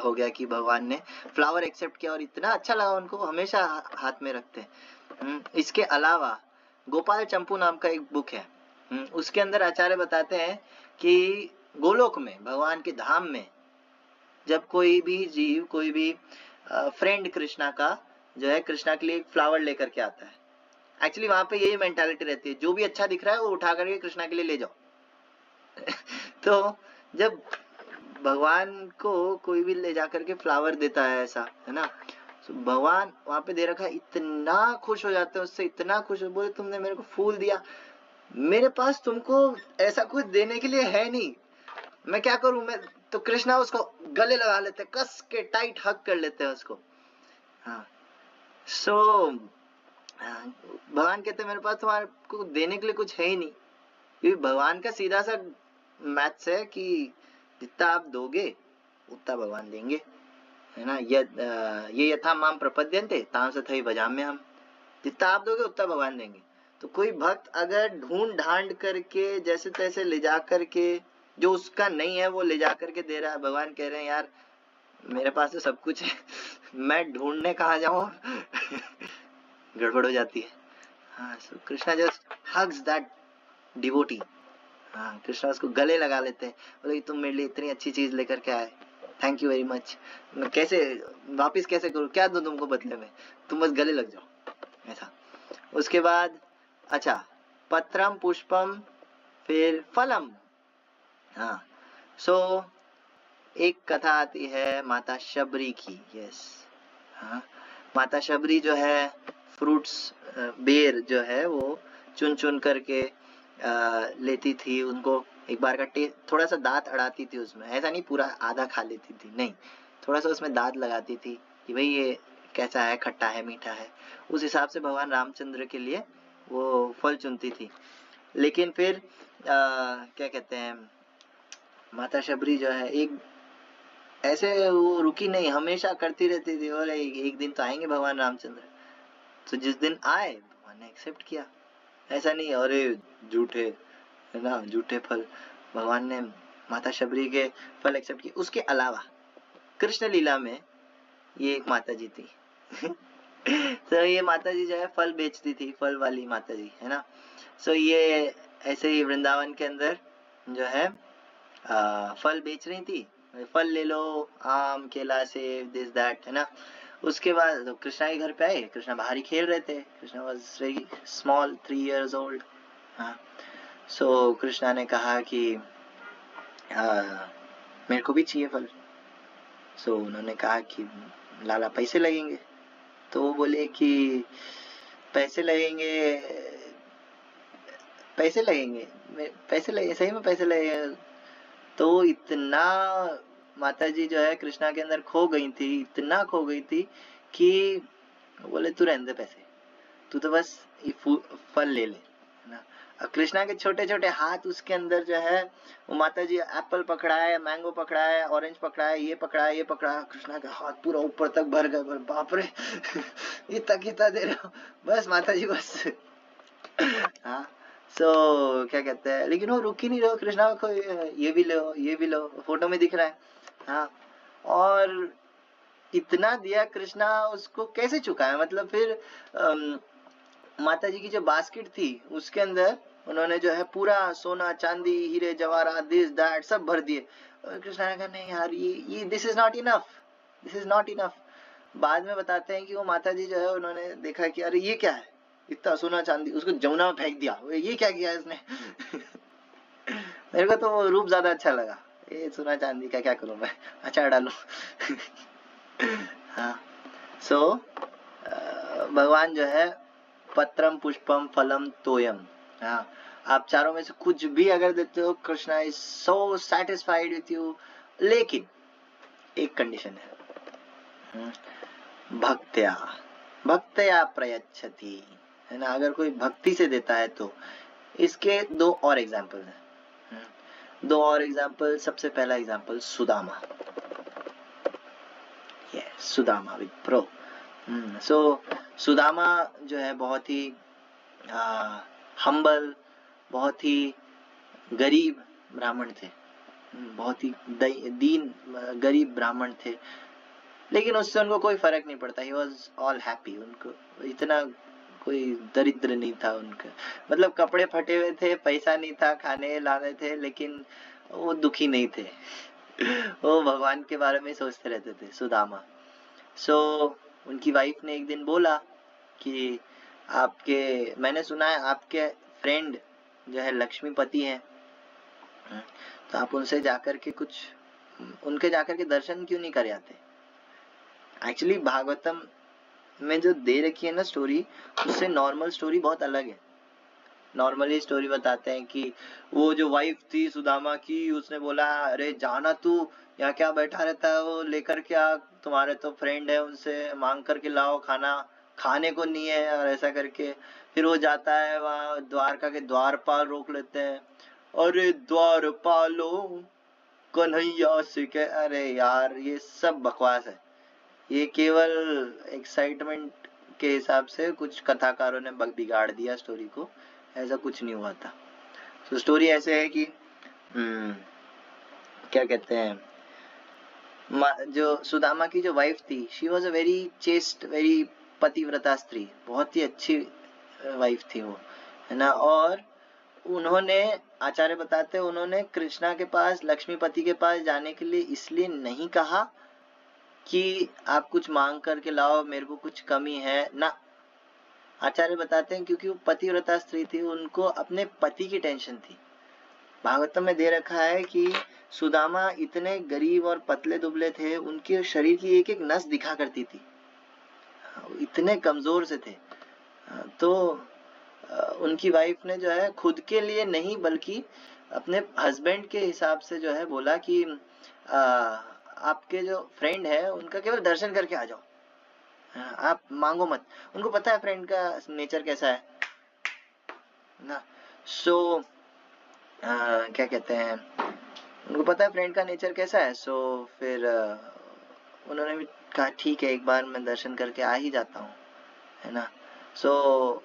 हो गया कि भगवान ने फ्लावर एक्सेप्ट किया और इतना अच्छा लगा उनको, हमेशा हाथ में रखते हैं। इसके अलावा गोपाल चंपू नाम का एक बुक है, उसके अंदर आचार्य बताते हैं कि गोलोक में, भगवान के धाम में, जब कोई भी जीव, कोई भी फ्रेंड कृष्णा का जो है कृष्णा के लिए एक फ्लावर लेकर के आता है, एक्चुअली वहां पे यही मेंटालिटी रहती है, जो भी अच्छा दिख रहा है वो उठा करके कृष्णा के लिए ले जाओ। तो जब भगवान को कोई भी ले जाकर के फ्लावर देता है ऐसा, है ना, तो भगवान वहां पे दे रखा है, इतना खुश हो जाते हैं उससे, इतना खुश हो, बोले तुमने मेरे को फूल दिया, मेरे पास तुमको ऐसा कुछ देने के लिए है नहीं, मैं क्या करूं। मैं तो कृष्णा उसको गले लगा लेते, कस के टाइट हक कर लेते हैं उसको। हाँ, सो भगवान कहते हैं मेरे पास तुम्हारे को देने के लिए कुछ है ही नहीं, क्योंकि भगवान का सीधा सा मैथ्स है कि जितना आप दोगे उतना भगवान देंगे, है ना। ये यथा माम प्रपद्यन्ते तां तथैव भजाम्यहम्, जितना आप दोगे उतना भगवान देंगे। तो कोई भक्त अगर ढूंढ ढांड करके जैसे तैसे ले जा करके, जो उसका नहीं है वो ले जा करके दे रहा है, भगवान कह रहे हैं यार मेरे पास तो सब कुछ है, मैं ढूंढने कहाँ जाऊं। गड़बड़ हो जाती है। हाँ, so Krishna just hugs that devotee, हाँ, कृष्णा उसको गले लगा लेते हैं, बोले तुम मेरे लिए इतनी अच्छी चीज लेकर के आए, थैंक यू वेरी मच, मैं कैसे वापिस कैसे करूँ, क्या दूं तुमको बदले में, तुम बस गले लग जाओ, ऐसा। उसके बाद अच्छा, पत्रम पुष्पम फिर फलम। हाँ, सो एक कथा आती है माता शबरी की। यस, हाँ, माता शबरी जो है फ्रूट्स, बेर जो है वो चुन चुन करके लेती थी, उनको एक बार का थोड़ा सा दांत अड़ाती थी उसमें, ऐसा नहीं पूरा आधा खा लेती थी, नहीं, थोड़ा सा उसमें दांत लगाती थी कि भाई ये कैसा है, खट्टा है, मीठा है, उस हिसाब से भगवान रामचंद्र के लिए वो फल चुनती थी। लेकिन फिर क्या कहते हैं, माता शबरी जो है एक ऐसे वो रुकी नहीं, हमेशा करती रहती थी, और एक दिन तो आएंगे भगवान रामचंद्र, तो जिस दिन आए भगवान ने एक्सेप्ट किया, ऐसा नहीं अरे झूठे है ना, झूठे फल, भगवान ने माता शबरी के फल एक्सेप्ट किए। उसके अलावा कृष्ण लीला में ये एक माता जी थी तो ये माता जी जो है फल बेचती थी, फल वाली माता जी है ना। सो ये ऐसे ही वृंदावन के अंदर जो है फल बेच रही थी, फल ले लो, आम केला सेब दिस दैट है ना। उसके बाद तो कृष्णा के घर पे आए, कृष्णा बाहर ही खेल रहे थे, Krishna was very small 3 years old। हाँ, सो कृष्णा ने कहा कि मेरे को भी चाहिए फल। सो उन्होंने कहा कि लाला पैसे लगेंगे, तो वो बोले कि पैसे लगेंगे, पैसे लगेंगे, पैसे लगेंगे, सही में पैसे लगेंगे। तो इतना माता जी जो है कृष्णा के अंदर खो गई थी, इतना खो गई थी कि बोले तू रहने दे पैसे, तू तो बस ये फल ले ले है ना। अब कृष्णा के छोटे छोटे हाथ उसके अंदर जो है, वो माता जी एप्पल पकड़ा है, मैंगो पकड़ा है, ऑरेंज पकड़ा है, ये पकड़ा है, ये पकड़ा है, कृष्णा के हाथ पूरा ऊपर तक भर गए, बाप रे इतना कितना दे रहे हो, बस माता जी बस हाँ, सो क्या कहते हैं, लेकिन वो रुक ही नहीं रहो, कृष्णा को ये भी लो, ये भी लो, फोटो में दिख रहा है। हाँ, और इतना दिया कृष्णा, उसको कैसे चुकाया, मतलब फिर माता जी की जो बास्केट थी उसके अंदर उन्होंने जो है पूरा सोना चांदी हीरे जवाहरात दिस दैट सब भर दिए, और कृष्णा ने कहा नहीं यार ये this is not enough, this is not enough. बाद में बताते हैं कि वो माता जी जो है उन्होंने देखा कि अरे ये क्या है, इतना सोना चांदी, उसको जमुना में फेंक दिया, ये क्या किया इसने मेरे को तो वो रूप ज्यादा अच्छा लगा, ये सोना चांदी का क्या करूं मैं, अच्छा डालू हाँ, सो भगवान जो है पत्रम पुष्पम फलम तोयम, हाँ, आप चारों में से कुछ भी अगर देते हो, Krishna is so satisfied with you, लेकिन एक कंडीशन है, भक्त्या भक्त्या प्रयच्छति है ना, अगर कोई भक्ति से देता है तो। इसके दो और एग्जाम्पल हैं, दो और एग्जाम्पल। सबसे पहला एग्जाम्पल सुदामा, सुदामा विप्रो। सो सुदामा जो है बहुत ही हम्बल, बहुत ही गरीब ब्राह्मण थे, बहुत ही दीन गरीब ब्राह्मण थे, लेकिन उससे उनको कोई फर्क नहीं पड़ता, ही वॉज ऑल हैप्पी, उनको इतना कोई दरिद्र नहीं था उनका, मतलब कपड़े फटे हुए थे, पैसा नहीं था, खाने लाने थे, लेकिन वो दुखी नहीं थे वो भगवान के बारे में सोचते रहते थे सुदामा। सो उनकी वाइफ ने एक दिन बोला कि आपके, मैंने सुना है आपके फ्रेंड जो है लक्ष्मीपति हैं, तो आप उनसे जाकर के कुछ, उनके जाकर के दर्शन क्यों नहीं कर आते। एक्चुअली भागवतम में जो दे रखी है ना स्टोरी, उससे नॉर्मल स्टोरी बहुत अलग है। नॉर्मली स्टोरी बताते हैं कि वो जो वाइफ थी सुदामा की, उसने बोला अरे जाना तू, यहाँ क्या बैठा रहता है, वो लेकर के आ, तुम्हारे तो फ्रेंड है, उनसे मांग करके लाओ खाना, खाने को नहीं है, और ऐसा करके फिर वो जाता है, वहाँ द्वारका के द्वारपाल रोक लेते हैं, अरे द्वारपालो कन्हैया से कह, अरे यार ये सब बकवास है, ये केवल एक्साइटमेंट के हिसाब से कुछ कथाकारों ने बिगाड़ दिया स्टोरी को, ऐसा कुछ नहीं हुआ था। तो स्टोरी ऐसे है कि क्या कहते हैं, जो सुदामा की जो वाइफ थी, she was a very chest, very पतिव्रता स्त्री, बहुत ही अच्छी वाइफ थी वो, है ना। और उन्होंने, आचार्य बताते हैं, उन्होंने कृष्णा के पास, लक्ष्मीपति के पास जाने के लिए इसलिए नहीं कहा कि आप कुछ मांग करके लाओ, मेरे को कुछ कमी है ना। आचार्य बताते हैं क्योंकि वो पतिव्रता स्त्री थी, उनको अपने पति की टेंशन थी। भागवतम में दे रखा है कि सुदामा इतने गरीब और पतले दुबले थे, उनके शरीर की एक एक नस दिखा करती थी, इतने कमजोर से थे। तो उनकी वाइफ ने जो है खुद के लिए नहीं बल्कि अपने हस्बैंड के हिसाब से जो है बोला कि आपके जो फ्रेंड है उनका केवल दर्शन करके आ जाओ, आप मांगो मत। उनको पता है फ्रेंड का नेचर कैसा है ना। सो क्या कहते हैं, उनको पता है फ्रेंड का नेचर कैसा है। सो फिर उन्होंने भी कहा ठीक है, एक बार मैं दर्शन करके आ ही जाता हूँ, है ना। सो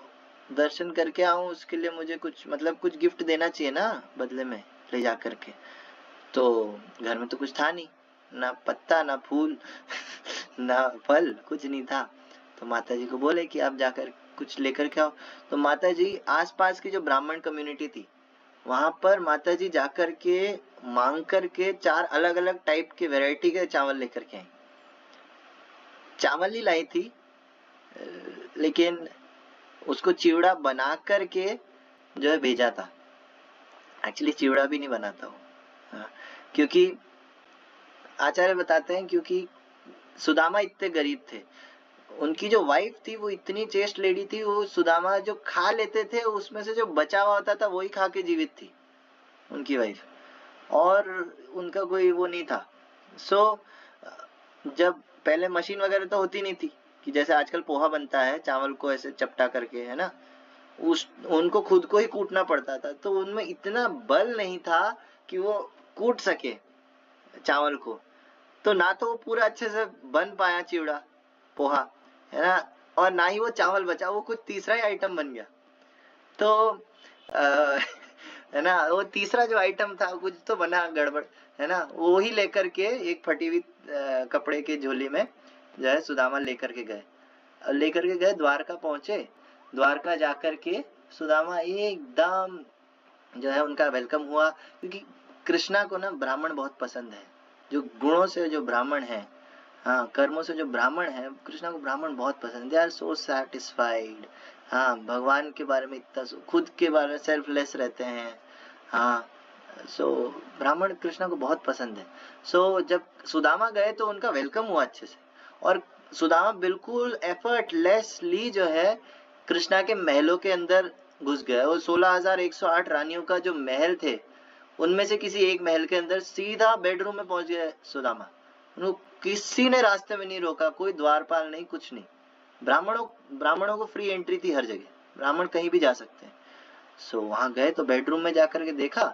दर्शन करके आऊं, उसके लिए मुझे कुछ मतलब कुछ गिफ्ट देना चाहिए ना बदले में ले जा करके। तो घर में तो कुछ था नहीं, ना पत्ता ना फूल ना फल, कुछ नहीं था। तो माता जी को बोले कि आप जाकर कुछ लेकर के आओ। तो माता जी आसपास की जो ब्राह्मण कम्युनिटी थी वहां पर माता जी जाकर के मांग करके 4 अलग अलग टाइप के वैरायटी के चावल लेकर के आई। चावल ही लाई थी, लेकिन उसको चिवड़ा बना करके जो है भेजा था। एक्चुअली चिवड़ा भी नहीं बनाता वो, क्योंकि आचार्य बताते हैं क्योंकि सुदामा इतने गरीब थे, उनकी जो वाइफ थी वो इतनी चेस्ट लेडी थी, वो सुदामा जो खा लेते थे उसमें से जो बचा हुआ होता था वही खा के जीवित थी उनकी वाइफ, और उनका कोई वो नहीं था। सो जब पहले मशीन वगैरह तो होती नहीं थी कि जैसे आजकल पोहा बनता है चावल को ऐसे चपटा करके, है ना, उनको खुद को ही कूटना पड़ता था। तो उनमें इतना बल नहीं था कि वो कूट सके चावल को, तो ना तो वो पूरा अच्छे से बन पाया चिवड़ा पोहा, है ना, और ना ही वो चावल बचा, वो कुछ तीसरा ही आइटम बन गया। तो है ना, वो तीसरा जो आइटम था कुछ तो बना गड़बड़, है ना, वो ही लेकर के एक फटी हुई कपड़े के झोली में जो है सुदामा लेकर के गए, द्वारका पहुंचे। द्वारका जाकर के सुदामा एकदम जो है उनका वेलकम हुआ, क्योंकि कृष्णा को ना ब्राह्मण बहुत पसंद है, जो गुणों से जो ब्राह्मण है, हाँ, कर्मों से जो ब्राह्मण है, कृष्णा को ब्राह्मण बहुत पसंद है। दे आर सो सेटिस्फाइड, हाँ, भगवान के बारे में इतना, खुद के बारे में सेल्फलेस रहते हैं, हाँ। सो ब्राह्मण कृष्णा को बहुत पसंद है। सो जब सुदामा गए तो उनका वेलकम हुआ अच्छे से, और सुदामा बिल्कुल एफर्टलेसली जो है कृष्णा के महलों के अंदर घुस गया। और 16,108 रानियों का जो महल थे उनमें से किसी एक महल के अंदर सीधा बेडरूम में पहुंच गया सुदामा। किसी ने रास्ते में नहीं रोका, कोई द्वारपाल नहीं, कुछ नहीं। ब्राह्मणों को फ्री एंट्री थी हर जगह, ब्राह्मण कहीं भी जा सकते हैं। सो वहां गए तो बेडरूम में जाकर के देखा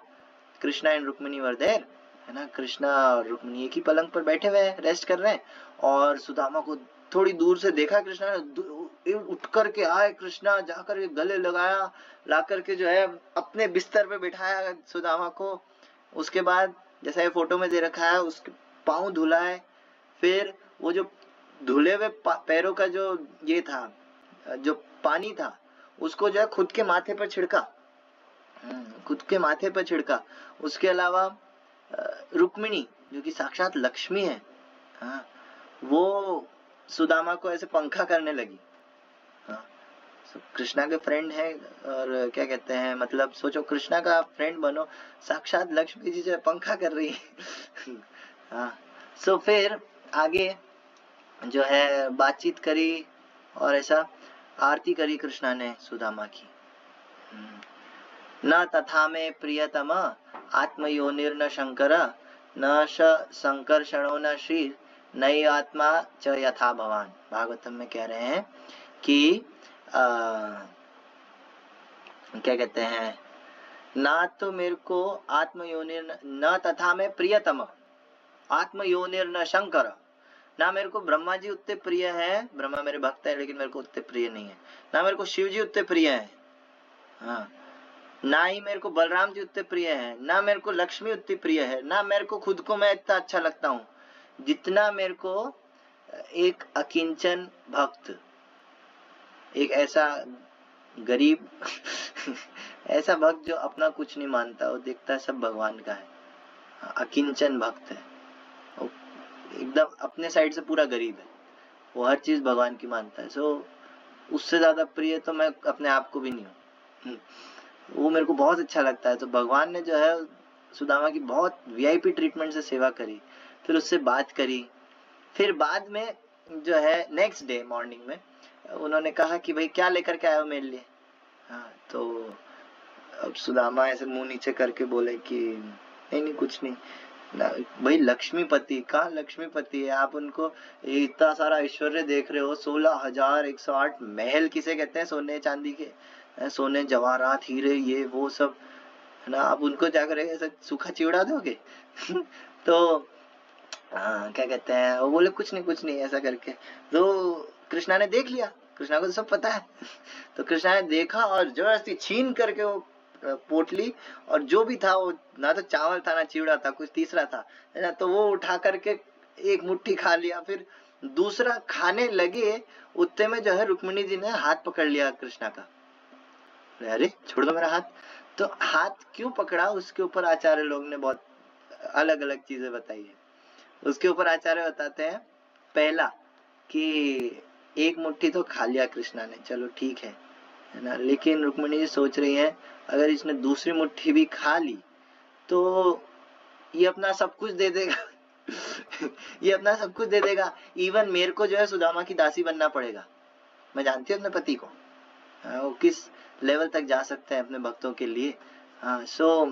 Krishna and Rukmini were there, है ना, कृष्णा और रुक्मिणी एक ही पलंग पर बैठे हुए हैं, रेस्ट कर रहे हैं। और सुदामा को थोड़ी दूर से देखा कृष्णा ने, उठ करके आए कृष्णा, जाकर के गले लगाया, ला करके जो है अपने बिस्तर पे बिठाया सुदामा को। उसके बाद जैसा ये फोटो में दे रखा है, उसके पाँव धुलाए, फिर वो जो धुले हुए पैरों का जो ये था, जो पानी था, उसको जो है खुद के माथे पर छिड़का, खुद के माथे पर छिड़का। उसके अलावा रुक्मिणी जो कि साक्षात लक्ष्मी है, हाँ, वो सुदामा को ऐसे पंखा करने लगी। हाँ, कृष्णा के फ्रेंड है, और क्या कहते हैं, मतलब सोचो कृष्णा का फ्रेंड बनो, साक्षात लक्ष्मी जी जो पंखा कर रही है। हाँ, सो फिर आगे जो है बातचीत करी और ऐसा आरती करी कृष्णा ने सुदामा की। न तथा में प्रियतम आत्मयोनिर्न शंकर, न संकर्षणो न श्री नई आत्मा च यथा भवान। भागवतम में कह रहे हैं कि क्या कहते हैं, ना तो मेरे को आत्मयोनिर्न, न तथा में प्रियतम आत्मयोनिर्न शंकर, ना मेरे को ब्रह्मा जी उतने प्रिय है, ब्रह्मा मेरे भक्त है लेकिन मेरे को उतने प्रिय नहीं है, ना मेरे को शिव जी उतने प्रिय है, हाँ, ना ही मेरे को बलराम जी उतने प्रिय है, ना मेरे को लक्ष्मी उतनी प्रिय है, ना मेरे को खुद को मैं इतना अच्छा लगता हूँ, जितना मेरे को एक अकिंचन भक्त, एक ऐसा गरीब ऐसा भक्त जो अपना कुछ नहीं मानता, वो देखता है सब भगवान का है, अकिंचन भक्त है, वो एकदम अपने साइड से पूरा गरीब है, वो हर चीज भगवान की मानता है। सो उससे ज्यादा प्रिय तो मैं अपने आप को भी नहीं हूँ। वो मेरे को बहुत अच्छा लगता है। तो भगवान ने जो है सुदामा की बहुत वीआईपी ट्रीटमेंट से सेवा करी, फिर उससे बात करी, फिर बाद में जो है नेक्स्ट डे मॉर्निंग में उन्होंने कहा कि भाई क्या लेकर के आए हो मेरे लिए। हाँ, तो अब सुदामा ऐसे मुंह नीचे करके बोले कि नहीं नहीं कुछ नहीं ना, भाई लक्ष्मीपति, कहाँ लक्ष्मीपति है आप, उनको इतना सारा ऐश्वर्य देख रहे हो, 16,108 महल किसे कहते हैं सोने चांदी के, सोने जवाहरात हीरे ये वो सब है ना, आप उनको जाकर ऐसा सूखा चिवड़ा दोगे तो हाँ क्या कहते हैं, वो बोले कुछ नहीं ऐसा करके। तो कृष्णा ने देख लिया, कृष्णा को तो सब पता है तो कृष्णा ने देखा और जबरदस्ती छीन करके वो पोटली, और जो भी था वो ना तो चावल था ना चिवड़ा था, कुछ तीसरा था है ना, तो वो उठा करके एक मुट्ठी खा लिया। फिर दूसरा खाने लगे, उतने में जो है रुक्मिणी जी ने हाथ पकड़ लिया कृष्णा का। अरे छोड़ दो मेरा हाथ। तो हाथ क्यों पकड़ा, उसके ऊपर आचार्य लोग ने बहुत अलग अलग चीजें बताई है। उसके ऊपर आचार्य बताते हैं, पहला कि एक मुट्ठी तो खा लिया कृष्णा ने, चलो ठीक है ना, लेकिन रुक्मिणी जी सोच रही है अगर इसने दूसरी मुट्ठी भी खा ली तो ये अपना सब कुछ दे देगा ये अपना सब कुछ दे देगा, इवन मेरे को जो है सुदामा की दासी बनना पड़ेगा। मैं जानती हूँ अपने पति को, वो किस लेवल तक जा सकते हैं अपने भक्तों के लिए। हाँ, सो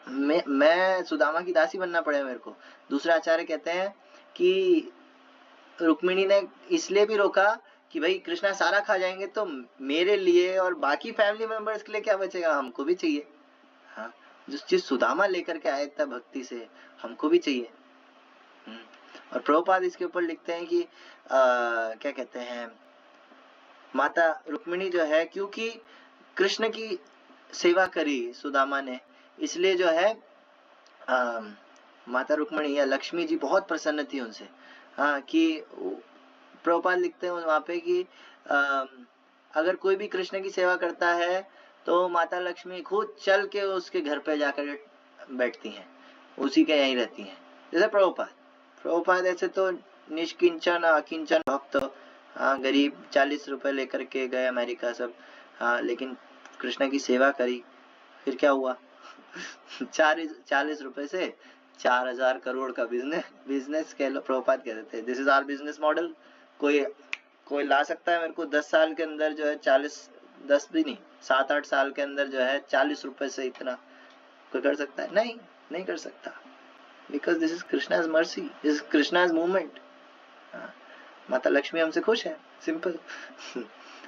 मैं सुदामा की दासी बनना पड़ेगा मेरे को। दूसरा आचार्य कहते हैं कि रुक्मिणी ने इसलिए भी रोका कि भाई कृष्णा सारा खा जाएंगे तो मेरे लिए और बाकी फैमिली मेंबर्स के लिए क्या बचेगा, हमको भी चाहिए। हाँ, जिस चीज सुदामा लेकर के आया था भक्ति से, हमको भी चाहिए। और प्रभुपाद इसके ऊपर लिखते हैं कि क्या कहते हैं, माता रुक्मिणी जो है क्योंकि कृष्ण की सेवा करी सुदामा ने, इसलिए जो है माता रुक्मिणी या लक्ष्मी जी बहुत प्रसन्न थी उनसे। हाँ, कि प्रभुपाद लिखते हैं वहां पे कि अगर कोई भी कृष्ण की सेवा करता है तो माता लक्ष्मी खुद चल के उसके घर पे जाकर बैठती हैं, उसी के यहीं रहती हैं। जैसे प्रभुपाद ऐसे तो निष्किंचन अकिंचन भक्त, हाँ गरीब 40 रुपए लेकर के गए अमेरिका सब, हाँ लेकिन कृष्ण की सेवा करी, फिर क्या हुआ 40 रुपए से 4,000 करोड़ का बिजनेस कह लो। प्रभुपाद कहते थे this is our business model. कोई ला सकता है मेरे को 10 साल के अंदर जो है 10 भी नहीं 7-8 साल के अंदर जो है 40 रुपए से इतना कोई कर सकता है? नहीं कर सकता, because this is Krishna's mercy, this is Krishna's movement. माता लक्ष्मी हमसे खुश है, सिंपल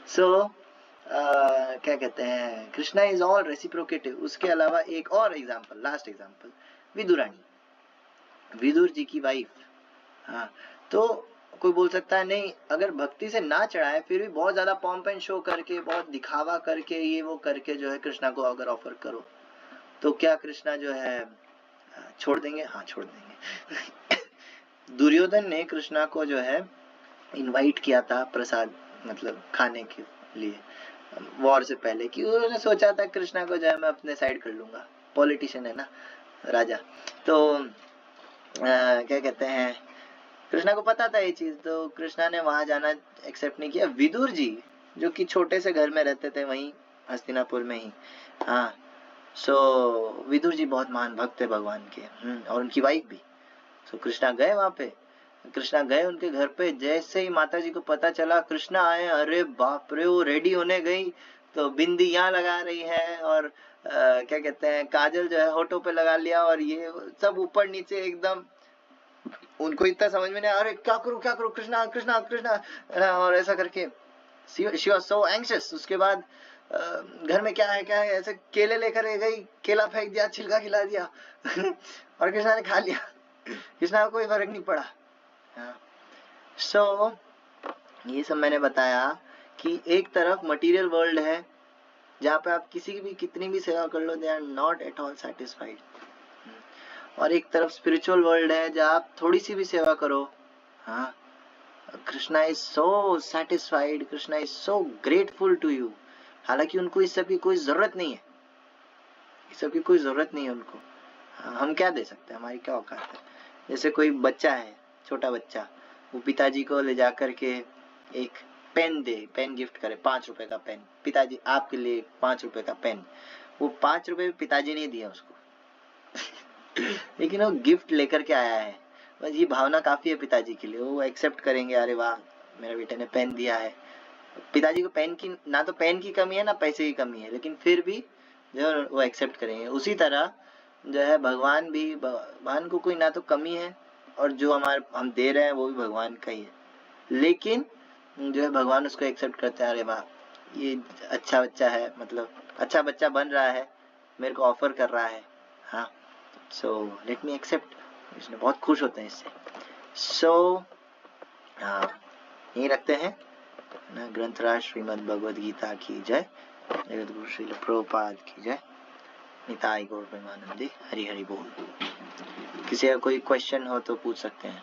सो क्या कहते हैं, कृष्णा इज ऑल रेसिप्रोकेटिव। उसके अलावा एक और example, last example, Vidurani, Vidur ji की वाइफ। हाँ, तो कोई बोल सकता है नहीं, अगर भक्ति से ना चढ़ाए फिर भी बहुत ज्यादा पॉम्प एंड शो करके, बहुत दिखावा करके, ये वो करके जो है कृष्णा को अगर ऑफर करो तो क्या कृष्णा जो है छोड़ देंगे? हाँ छोड़ देंगे दुर्योधन ने कृष्णा को जो है इनवाइट किया था प्रसाद मतलब खाने के लिए वॉर से पहले, कि उन्होंने सोचा था कृष्णा को जो है मैं अपने साइड कर लूंगा, पॉलिटिशियन है ना राजा। तो क्या कहते हैं, कृष्णा को पता था ये चीज, तो कृष्णा ने वहां जाना एक्सेप्ट नहीं किया। विदुर जी जो कि छोटे से घर में रहते थे वहीं हस्तिनापुर में ही, हाँ, सो विदुर जी बहुत महान भक्त है भगवान के, और उनकी वाइफ भी। सो कृष्णा गए वहां पे, कृष्णा गए उनके घर पे, जैसे ही माता जी को पता चला कृष्णा आए, अरे बाप रे, वो रेडी होने गई तो बिंदी यहाँ लगा रही है और क्या कहते हैं काजल जो है होठों पे लगा लिया, और ये सब ऊपर नीचे एकदम, उनको इतना समझ में नहीं, अरे क्या करूं कृष्णा कृष्णा कृष्णा, और ऐसा करके शी वाज सो एंग्शियस। उसके बाद घर में क्या है ऐसे केले लेकर गई, केला फेंक दिया, छिलका खिला दिया और कृष्णा ने खा लिया, कृष्णा को कोई फर्क नहीं पड़ा। सो ये सब मैंने बताया कि एक तरफ मटेरियल वर्ल्ड है जहाँ पे आप किसी की भी कितनी भी सेवा कर लो, they are not at all satisfied, और एक तरफ स्पिरिचुअल वर्ल्ड है जहाँ आप थोड़ी सी भी सेवा करो, हाँ, Krishna is so satisfied, Krishna is so grateful to you. हालांकि उनको इस सब की कोई जरूरत नहीं है, इस सब की कोई जरूरत नहीं है उनको। हम क्या दे सकते हैं, हमारी क्या औकात है। जैसे कोई बच्चा है, छोटा बच्चा, वो पिताजी को ले जा करके एक पेन दे, पेन गिफ्ट करे, 5 रुपए का पेन, पिताजी आपके लिए 5 रुपए का पेन, वो 5 रुपए पिताजी ने दिया उसको लेकिन वो गिफ्ट लेकर के आया है, बस ये भावना काफी है पिताजी के लिए, वो एक्सेप्ट करेंगे, अरे वाह मेरे बेटे ने पेन दिया है। पिताजी को पेन की, ना तो पेन की कमी है ना पैसे की कमी है, लेकिन फिर भी जो है वो एक्सेप्ट करेंगे। उसी तरह जो है भगवान भी, भगवान को कोई ना तो कमी है, और जो हम दे रहे हैं वो भी भगवान का ही है, लेकिन जो है भगवान उसको एक्सेप्ट करते हैं, अरे वाह ये अच्छा बच्चा है, मतलब अच्छा बच्चा बन रहा है, मेरे को ऑफर कर रहा है, हाँ सो लेट मी एक्सेप्ट, इसमें बहुत खुश होते हैं इससे। सो यही रखते हैं ना। ग्रंथराज श्रीमद् भगवद गीता की जय, जगत गुरु श्रील प्रभुपाद की जय, निताई गौर प्रेमानंदी, हरि हरि बोल। किसी का कोई क्वेश्चन हो तो पूछ सकते हैं।